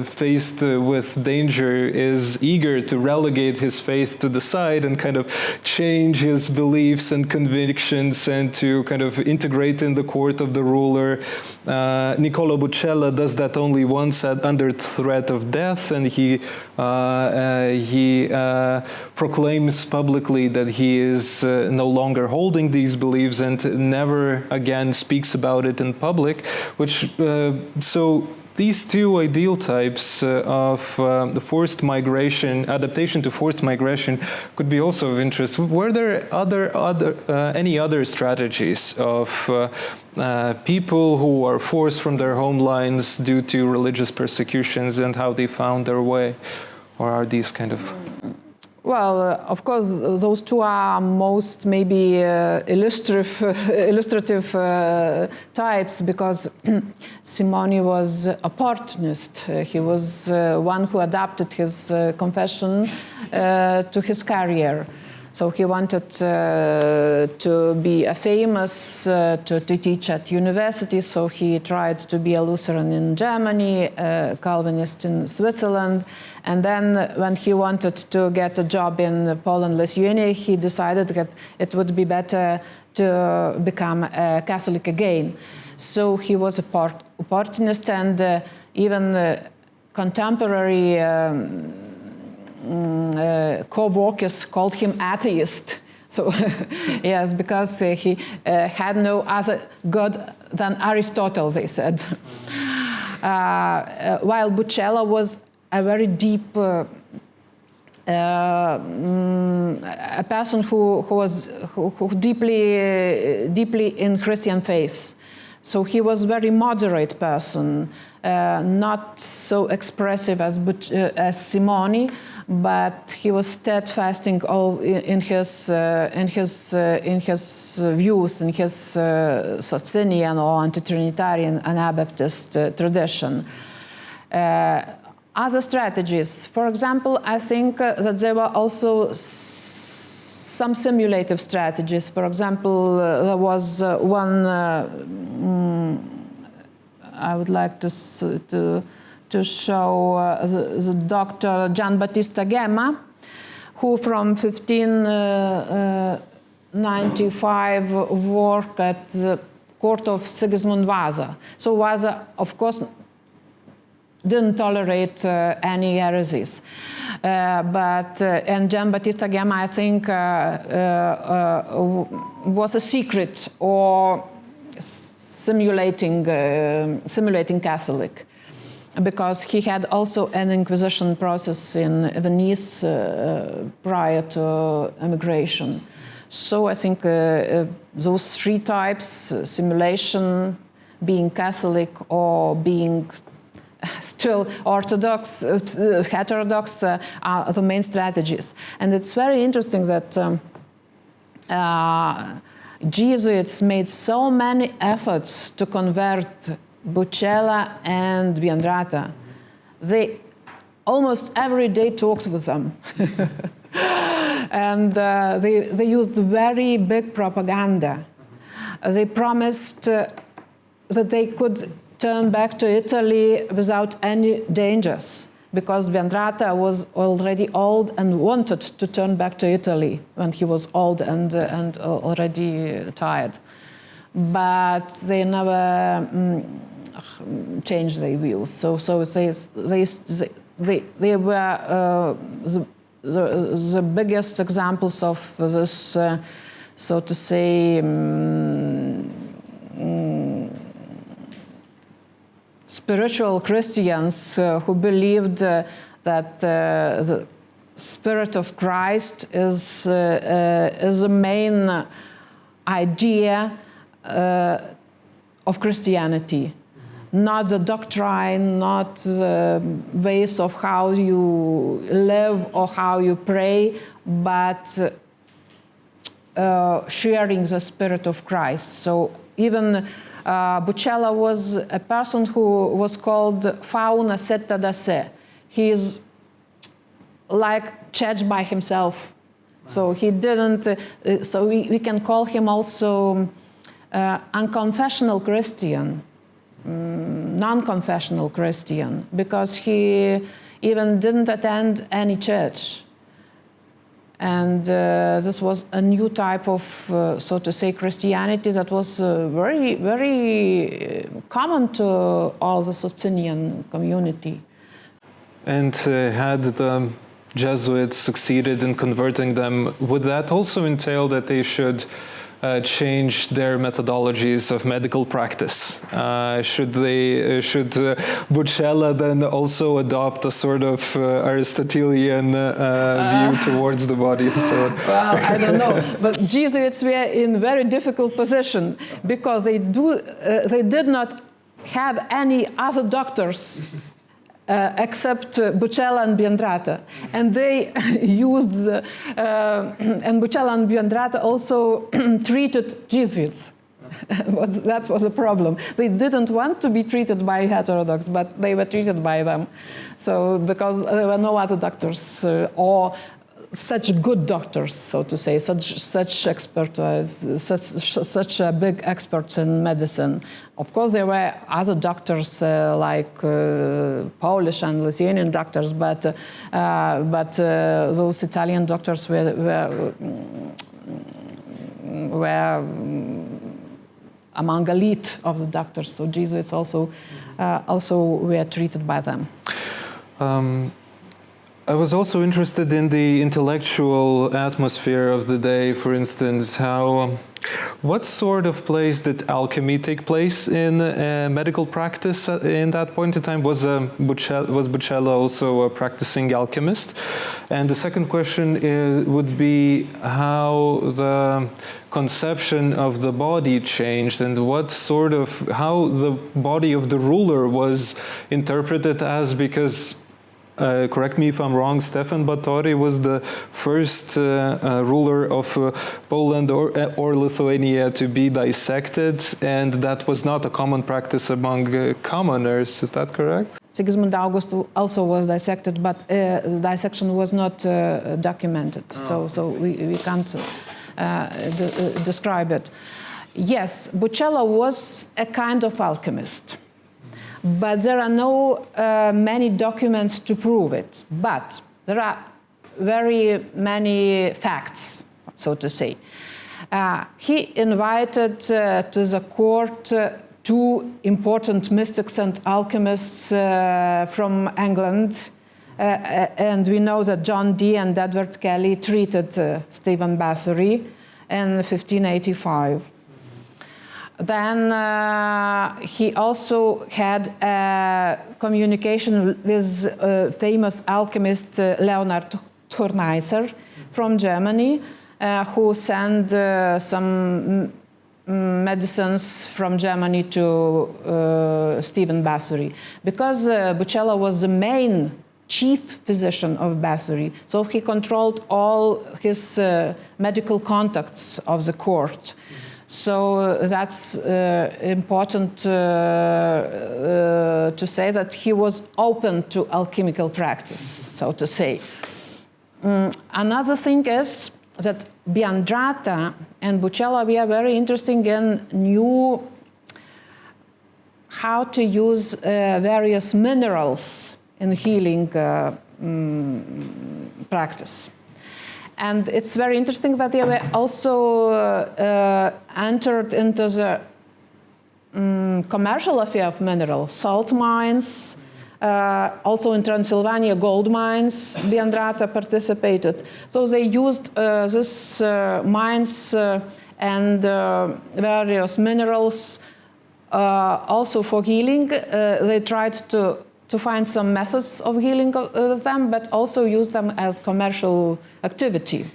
faced with danger, is eager to relegate his faith to the side and kind of change his beliefs and convictions and to kind of integrate in the court of the ruler. Niccolò Bucella does that only once under threat of death, and he proclaims publicly that he is no longer holding these beliefs and never again speaks about it in public, which so these two ideal types of forced migration, adaptation to forced migration, could be also of interest. Were there any other strategies of people who are forced from their homelands due to religious persecutions and how they found their way? Or are these kind of... Well, of course, those two are most maybe illustrative types, because Simoni was opportunist. He was one who adapted his confession to his career. So he wanted to be famous, to teach at university, so he tried to be a Lutheran in Germany, a Calvinist in Switzerland, and then when he wanted to get a job in Poland-Lithuania, he decided that it would be better to become a Catholic again. So he was a opportunist, and even contemporary co-workers called him atheist. So yes, because he had no other God than Aristotle, they said. While Bucella was a very deep a person who was deeply in Christian faith. So he was a very moderate person, not so expressive as Simoni, but he was steadfasting all in his views, in his Socinian or anti-Trinitarian Anabaptist tradition. Other strategies, for example, I think that there were also some simulative strategies. For example, there was one I would like to show the Dr. Gian Battista Gemma, who from 1595 worked at the court of Sigismund Vasa. So Vasa, of course, didn't tolerate any heresies. And Gian Battista Gemma, I think, was a secret or simulating Catholic, because he had also an Inquisition process in Venice prior to emigration. So I think those three types, simulation, being Catholic, or being still Orthodox, heterodox, are the main strategies. And it's very interesting that Jesuits made so many efforts to convert Bucella and Biandrata. They almost every day talked with them. And they used very big propaganda. They promised that they could turn back to Italy without any dangers, because Biandrata was already old and wanted to turn back to Italy when he was old and already tired. But they never changed their views. So they were the biggest examples of this, so to say, spiritual Christians who believed that the Spirit of Christ is the main idea of Christianity, not the doctrine, not the ways of how you live or how you pray, but sharing the Spirit of Christ. So even Bucella was a person who was called fauna setta da se. He is like church by himself. So he didn't, so we can call him also unconfessional Christian, non-confessional Christian, because he even didn't attend any church. And this was a new type of, so to say, Christianity that was very, very common to all the Socinian community. And had the Jesuits succeeded in converting them, would that also entail that they should change their methodologies of medical practice? Should Bucella then also adopt a sort of Aristotelian view towards the body and so on? Well, I don't know, but Jesuits were in very difficult position because they did not have any other doctors except Bucella and Biandrata. And they used, and Bucella and Biandrata also treated Jesuits. That was a problem. They didn't want to be treated by heterodox, but they were treated by them. So, because there were no other doctors or such good doctors, so to say, such experts, such big experts in medicine. Of course, there were other doctors like Polish and Lithuanian doctors, but those Italian doctors were among elite of the doctors. So Jesuits also were treated by them. I was also interested in the intellectual atmosphere of the day. For instance, what sort of place did alchemy take place in medical practice in that point in time? Was Bucella also a practicing alchemist? And the second question would be how the conception of the body changed, and how the body of the ruler was interpreted as, because correct me if I'm wrong, Stephen Bathory was the first ruler of Poland or Lithuania to be dissected, and that was not a common practice among commoners. Is that correct? Sigismund August also was dissected, but the dissection was not documented, so we can't describe it. Yes, Bucella was a kind of alchemist. But there are no many documents to prove it. But there are very many facts, so to say. He invited to the court two important mystics and alchemists from England, and we know that John Dee and Edward Kelly treated Stephen Bathory in 1585. Then he also had a communication with famous alchemist Leonhard Thurneiser from Germany, who sent some medicines from Germany to Stephen Bathory. Because Bucella was the main chief physician of Bathory, so he controlled all his medical contacts of the court. So that's important to say that he was open to alchemical practice, so to say. Another thing is that Biandrata and Bucella were very interesting and knew how to use various minerals in healing practice. And it's very interesting that they were also entered into the commercial affair of minerals, salt mines, also in Transylvania, gold mines, Biandrata participated. So they used these mines and various minerals also for healing. They tried to find some methods of healing them, but also use them as commercial activity.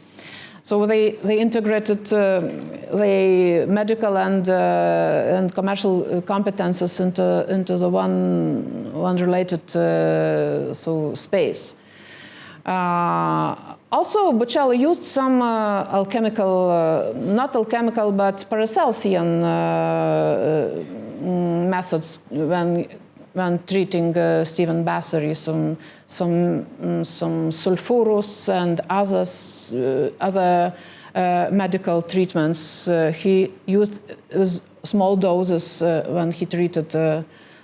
So they integrated the medical and commercial competences into the one related space. Also, Bucella used some alchemical, not alchemical, but Paracelsian methods when treating Stephen Bathory, some sulfurous and other medical treatments. He used small doses when he treated,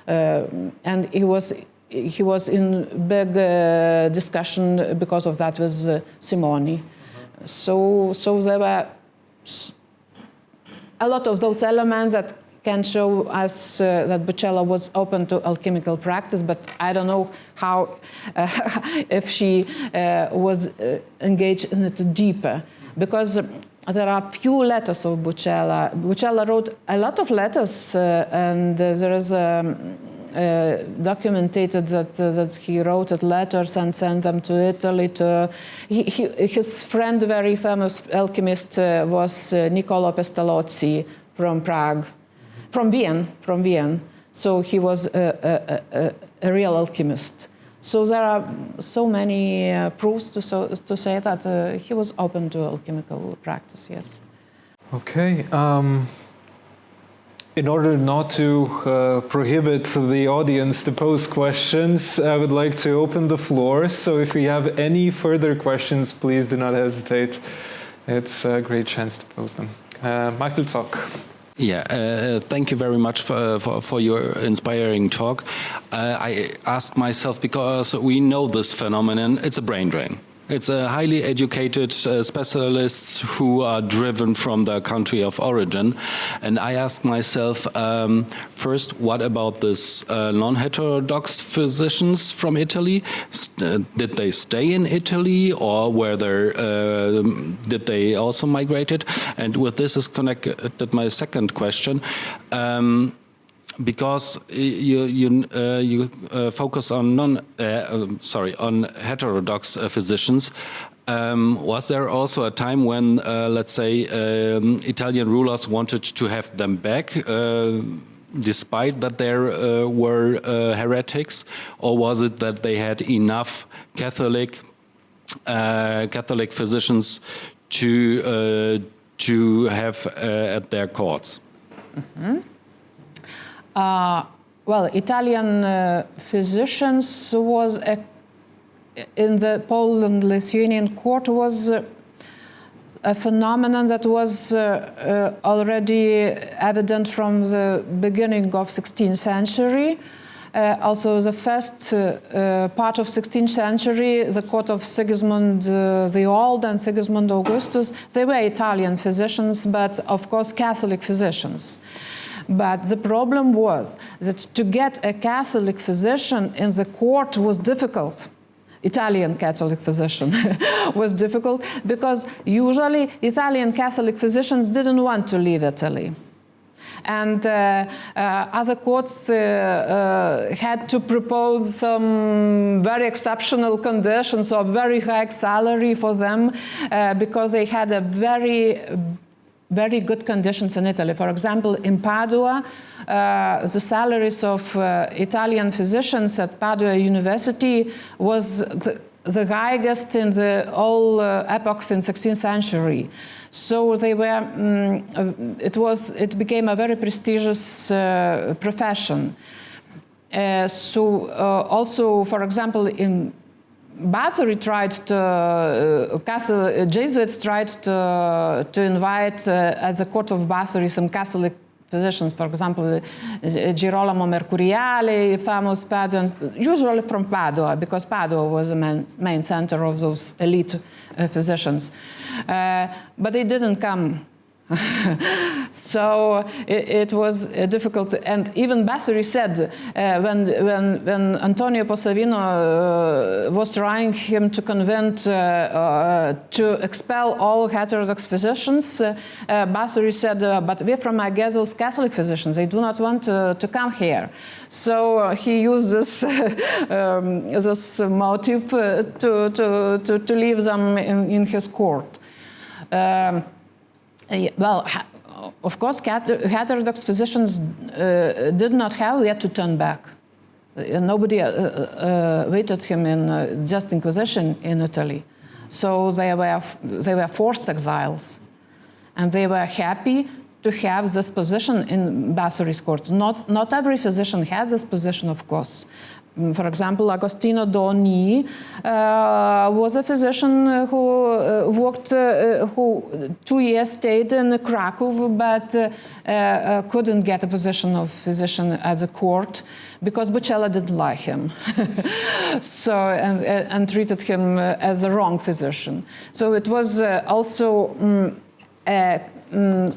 and he was in big discussion because of that with Simoni. So there were a lot of those elements that can show us that Bucella was open to alchemical practice, but I don't know how, if she was engaged in it deeper, because there are few letters of Bucella. Bucella wrote a lot of letters, and there is documented that he wrote letters and sent them to Italy. His friend, very famous alchemist, was Niccolo Pestalozzi from Prague. From Vienna. So he was a real alchemist. So there are so many proofs to say that he was open to alchemical practice, yes. Okay. In order not to prohibit the audience to pose questions, I would like to open the floor. So if we have any further questions, please do not hesitate. It's a great chance to pose them. Michael Zock. Yeah, thank you very much for your inspiring talk. I asked myself, because we know this phenomenon, it's a brain drain. It's a highly educated specialists who are driven from their country of origin. And I asked myself, first, what about this non-heterodox physicians from Italy? Did they stay in Italy, or were there, did they also migrated? And with this is connected my second question. Because you focused on on heterodox physicians, was there also a time when, let's say, Italian rulers wanted to have them back, despite that there were heretics, or was it that they had enough Catholic physicians to have at their courts? Mm-hmm. Well, Italian physicians was in the Poland-Lithuanian court was a phenomenon that was already evident from the beginning of 16th century. also the first part of 16th century, the court of Sigismund the Old and Sigismund Augustus, they were Italian physicians, but of course Catholic physicians. But the problem was that to get a Catholic physician in the court was difficult. Italian Catholic physician was difficult because usually Italian Catholic physicians didn't want to leave Italy. And other courts had to propose some very exceptional conditions or very high salary for them because they had a very good conditions in Italy. For example, in Padua, the salaries of Italian physicians at Padua University was the highest in the all epochs in 16th century. So they were. It became a very prestigious profession. Also, for example, in Bathory tried to, Jesuits tried to invite at the court of Bathory some Catholic physicians, for example, Girolamo Mercuriale, famous Paduan, usually from Padua, because Padua was the main center of those elite physicians. But they didn't come. So it was difficult, and even Bathory said when Antonio Posavino was trying him to convince to expel all heterodox physicians, Bathory said, but we're from those Catholic physicians, they do not want to come here. So he used this this motive to leave them in his court. Well, of course, heterodox physicians did not have yet to turn back. Nobody awaited him in just Inquisition in Italy. So they were forced exiles. And they were happy to have this position in Bathory's court. Not every physician had this position, of course. For example, Agostino Doni was a physician who worked, who 2 years stayed in Krakow, but couldn't get a position of physician at the court because Bocella didn't like him, so and treated him as the wrong physician. So it was also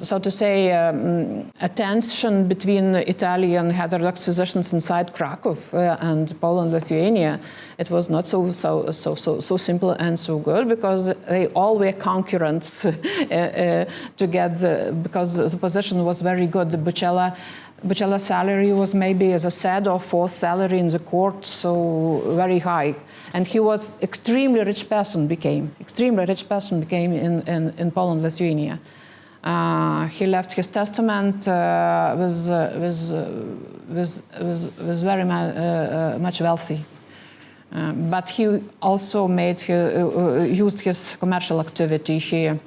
so to say, a tension between Italian heterodox physicians inside Krakow and Poland-Lithuania. It was not so simple and so good because they all were concurrents to get because the position was very good. Bocella's salary was maybe as a third or fourth salary in the court, so very high. And he was extremely rich person became in Poland-Lithuania. He left his testament was very much wealthy, but he also used his commercial activity. He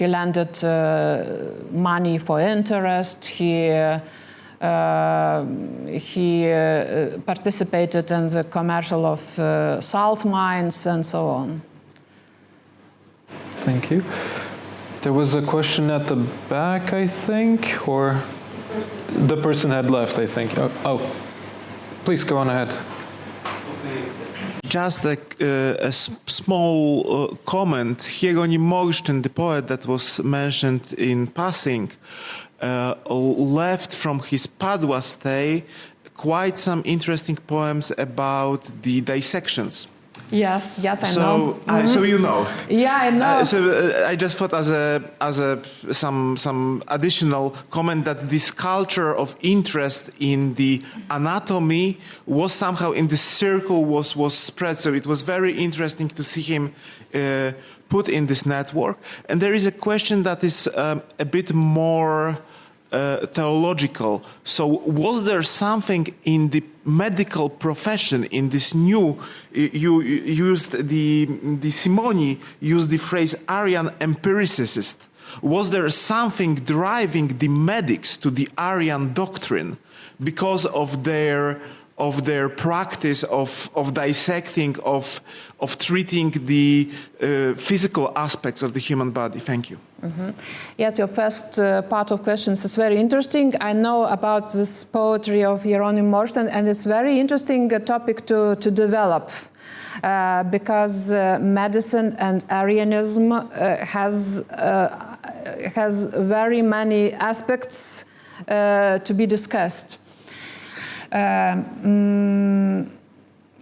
lended money for interest. He participated in the commercial of salt mines and so on. Thank you. There was a question at the back, I think, or the person had left, I think. Oh, please go on ahead. Just a small comment. Hieronym Morsztyn, the poet that was mentioned in passing, left from his Padua stay quite some interesting poems about the dissections. Yes, I know. So you know. Yeah, I know. I just thought as some additional comment that this culture of interest in the anatomy was somehow in the circle was spread. So it was very interesting to see him put in this network. And there is a question that is a bit more theological. So was there something in the medical profession, in this new, you used the Simoni used the phrase Arian empiricist. Was there something driving the medics to the Arian doctrine because of their of their practice of dissecting, of treating the physical aspects of the human body. Thank you. Mm-hmm. Yes, your first part of questions is very interesting. I know about this poetry of Jeronim Morsztyn, and it's very interesting topic to develop. Because medicine and Arianism has very many aspects to be discussed.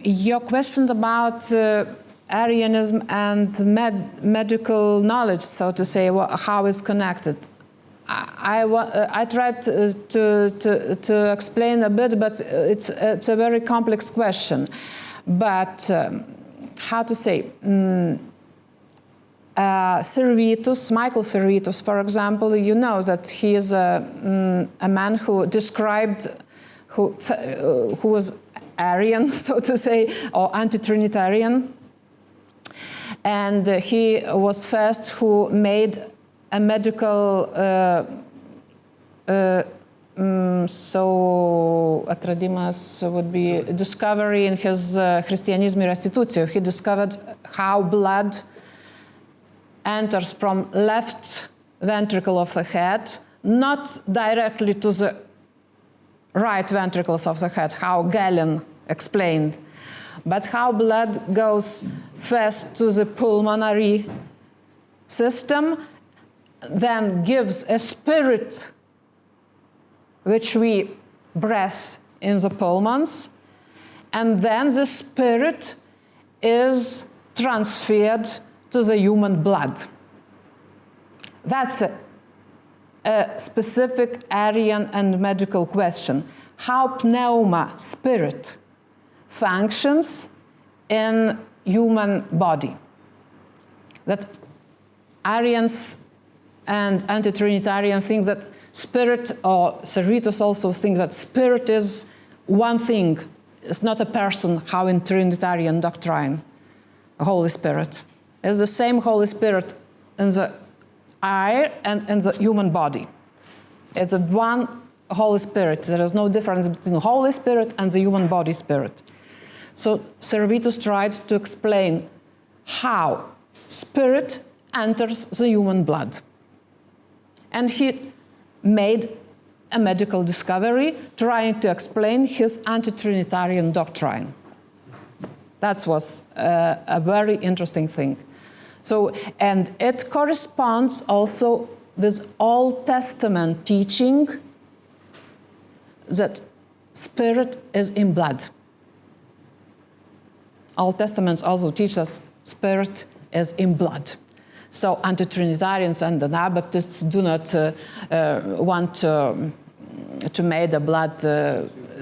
Your question about Arianism and medical knowledge, so to say, how it's connected. I tried to explain a bit, but it's a very complex question. But how to say, Servetus, Michael Servetus, for example, you know that he is a man who described, who was Arian, so to say, or anti-Trinitarian. And he was first who made a medical so atradimas would be discovery in his Christianism Restitutio. He discovered how blood enters from left ventricle of the head, not directly to the right ventricles of the head, how Galen explained, but how blood goes first to the pulmonary system, then gives a spirit which we breathe in the pulmons, and then the spirit is transferred to the human blood. That's a specific Arian and medical question. How pneuma, spirit, functions in human body. That Arians and anti-Trinitarian think that spirit, or Servetus also thinks that spirit is one thing. It's not a person, how in Trinitarian doctrine, Holy Spirit. It's the same Holy Spirit in the air and in the human body. It's a one Holy Spirit. There is no difference between the Holy Spirit and the human body spirit. So Servetus tried to explain how spirit enters the human blood. And he made a medical discovery trying to explain his anti-Trinitarian doctrine. That was a very interesting thing. So, and it corresponds also with Old Testament teaching that spirit is in blood. Old Testament also teaches us spirit is in blood. So anti-Trinitarians and the Anabaptists do not want to make a blood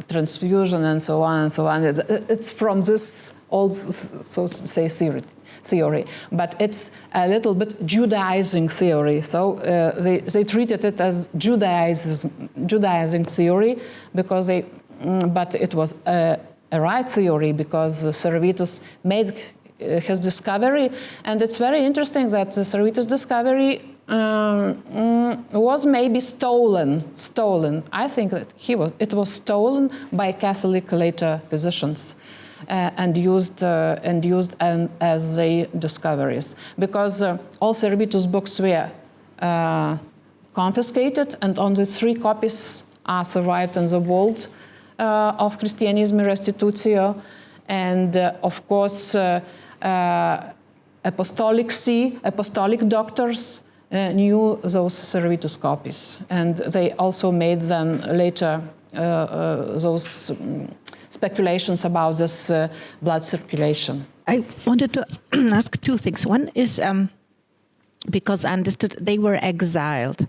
transfusion and so on and so on. It's from this old, so to say, theory. But it's a little bit Judaizing theory. So they treated it as Judaizing theory because but it was a right theory because Servetus made his discovery, and it's very interesting that the Servetus discovery was maybe stolen. I think that it was stolen by Catholic later physicians and used as their discoveries, because all Servetus books were confiscated, and only 3 copies are survived in the vault of Christianism Restitutio, and of course. Apostolic doctors knew those Servetus copies, and they also made them later those speculations about this blood circulation. I wanted to ask 2 things. One is because I understood they were exiled,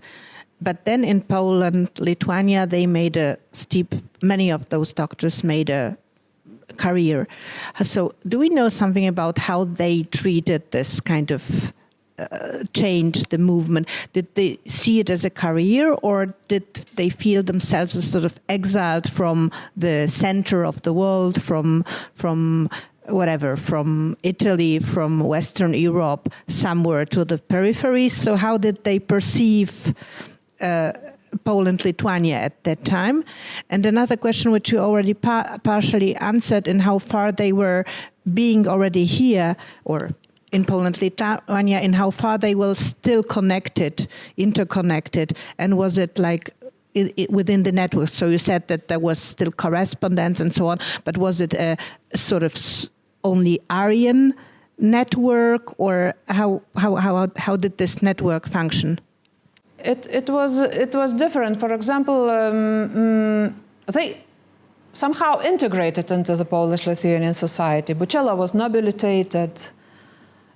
but then in Poland, Lithuania, they made many of those doctors made a career. So do we know something about how they treated this kind of change, the movement? Did they see it as a career, or did they feel themselves as sort of exiled from the center of the world, from whatever, from Italy, from Western Europe, somewhere to the periphery? So how did they perceive Poland-Lithuania at that time. And another question which you already partially answered, in how far they were being already here or in Poland-Lithuania, in how far they were still connected, interconnected, and was it like within the network? So you said that there was still correspondence and so on, but was it a sort of only Arian network, or how did this network function? It was different. For example, they somehow integrated into the Polish-Lithuanian society. Bučela was nobilitated.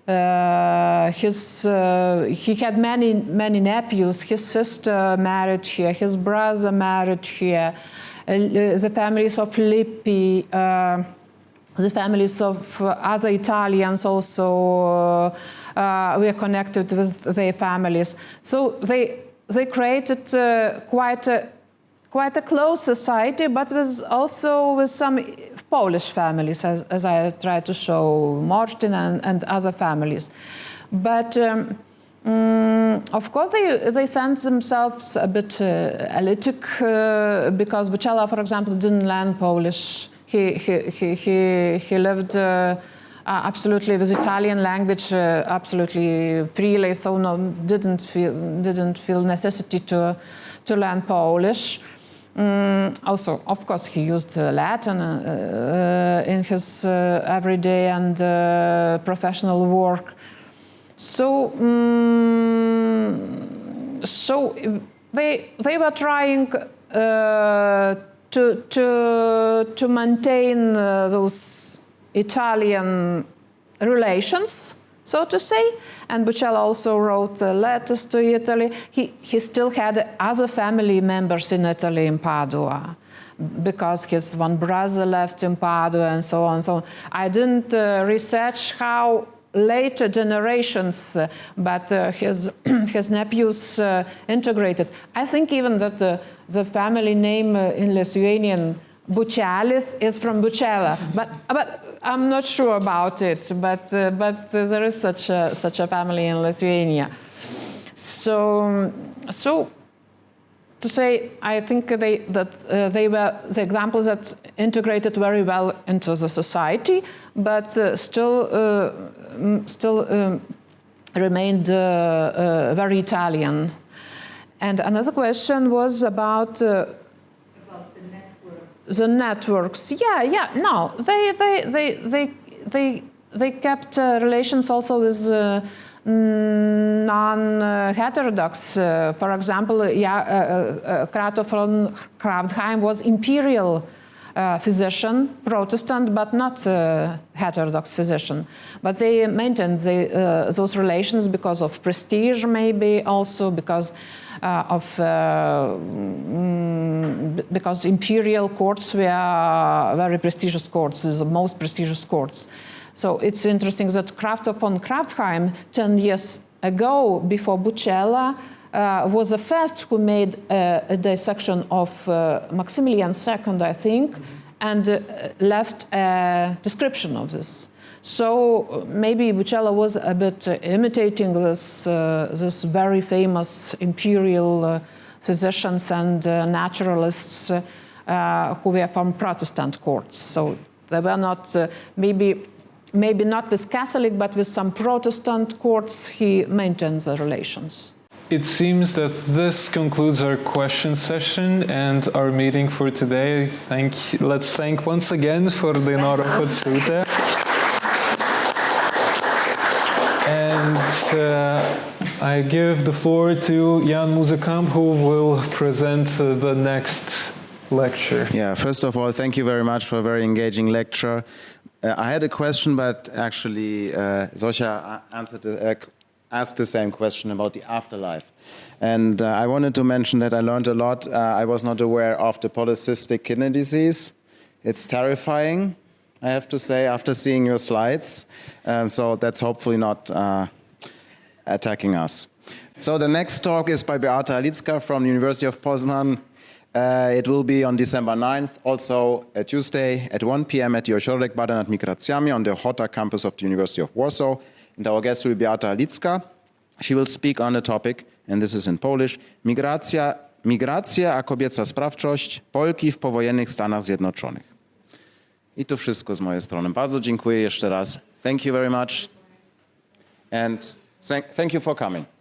He had many nephews. His sister married here. His brother married here. The families of Lippi, the families of other Italians also were connected with their families. So they created quite a close society, but also with some Polish families, as I tried to show, Morsztyn and other families. But of course, they sense themselves a bit elitic because Bučela, for example, didn't learn Polish. He lived absolutely with Italian language absolutely freely, so didn't feel necessity to learn Polish. Also, of course, he used Latin in his everyday and professional work. So they were trying to maintain those Italian relations, so to say. And Bučela also wrote letters to Italy. He still had other family members in Italy, in Padua, because his one brother left in Padua and so on. So I didn't research how later generations, but his nephews integrated. I think even that the family name in Lithuanian, Bučelis, is from Bučela, but I'm not sure about it. But there is such a family in Lithuania. So to say, I think they were the examples that integrated very well into the society, but still remained very Italian. And another question was about the networks. Yeah. No, they kept relations also with non-heterodox. For example, Kratow von Kraftheim was imperial physician, Protestant, but not heterodox physician. But they maintained those relations because of prestige, maybe also because imperial courts were very prestigious courts, the most prestigious courts. So it's interesting that Kratow von Kraftheim, 10 years ago, before Bučela, was the first who made a dissection of Maximilian II, I think, and left a description of this. So maybe Bučela was a bit imitating this very famous imperial physicians and naturalists who were from Protestant courts. So they were not, maybe not with Catholic, but with some Protestant courts, he maintains the relations. It seems that this concludes our question session and our meeting for today. Let's thank once again for Dainora Pociūtė. And I give the floor to Jan Muzekamp, who will present the next lecture. Yeah, first of all, thank you very much for a very engaging lecture. I had a question, but actually Zosia asked the same question about the afterlife. And I wanted to mention that I learned a lot. I was not aware of the polycystic kidney disease. It's terrifying, I have to say, after seeing your slides. So that's hopefully not attacking us. So the next talk is by Beata Halicka from the University of Poznan. It will be on December 9th, also a Tuesday at 1 p.m. at the Ośrodek Badań nad Migracjami on the HOTA campus of the University of Warsaw. And our guest will be Beata Halicka. She will speak on the topic, and this is in Polish, Migracja Migracja a kobieca sprawczość Polki w powojennych Stanach Zjednoczonych. I to wszystko z mojej strony. Bardzo dziękuję jeszcze raz. Thank you very much and thank you for coming.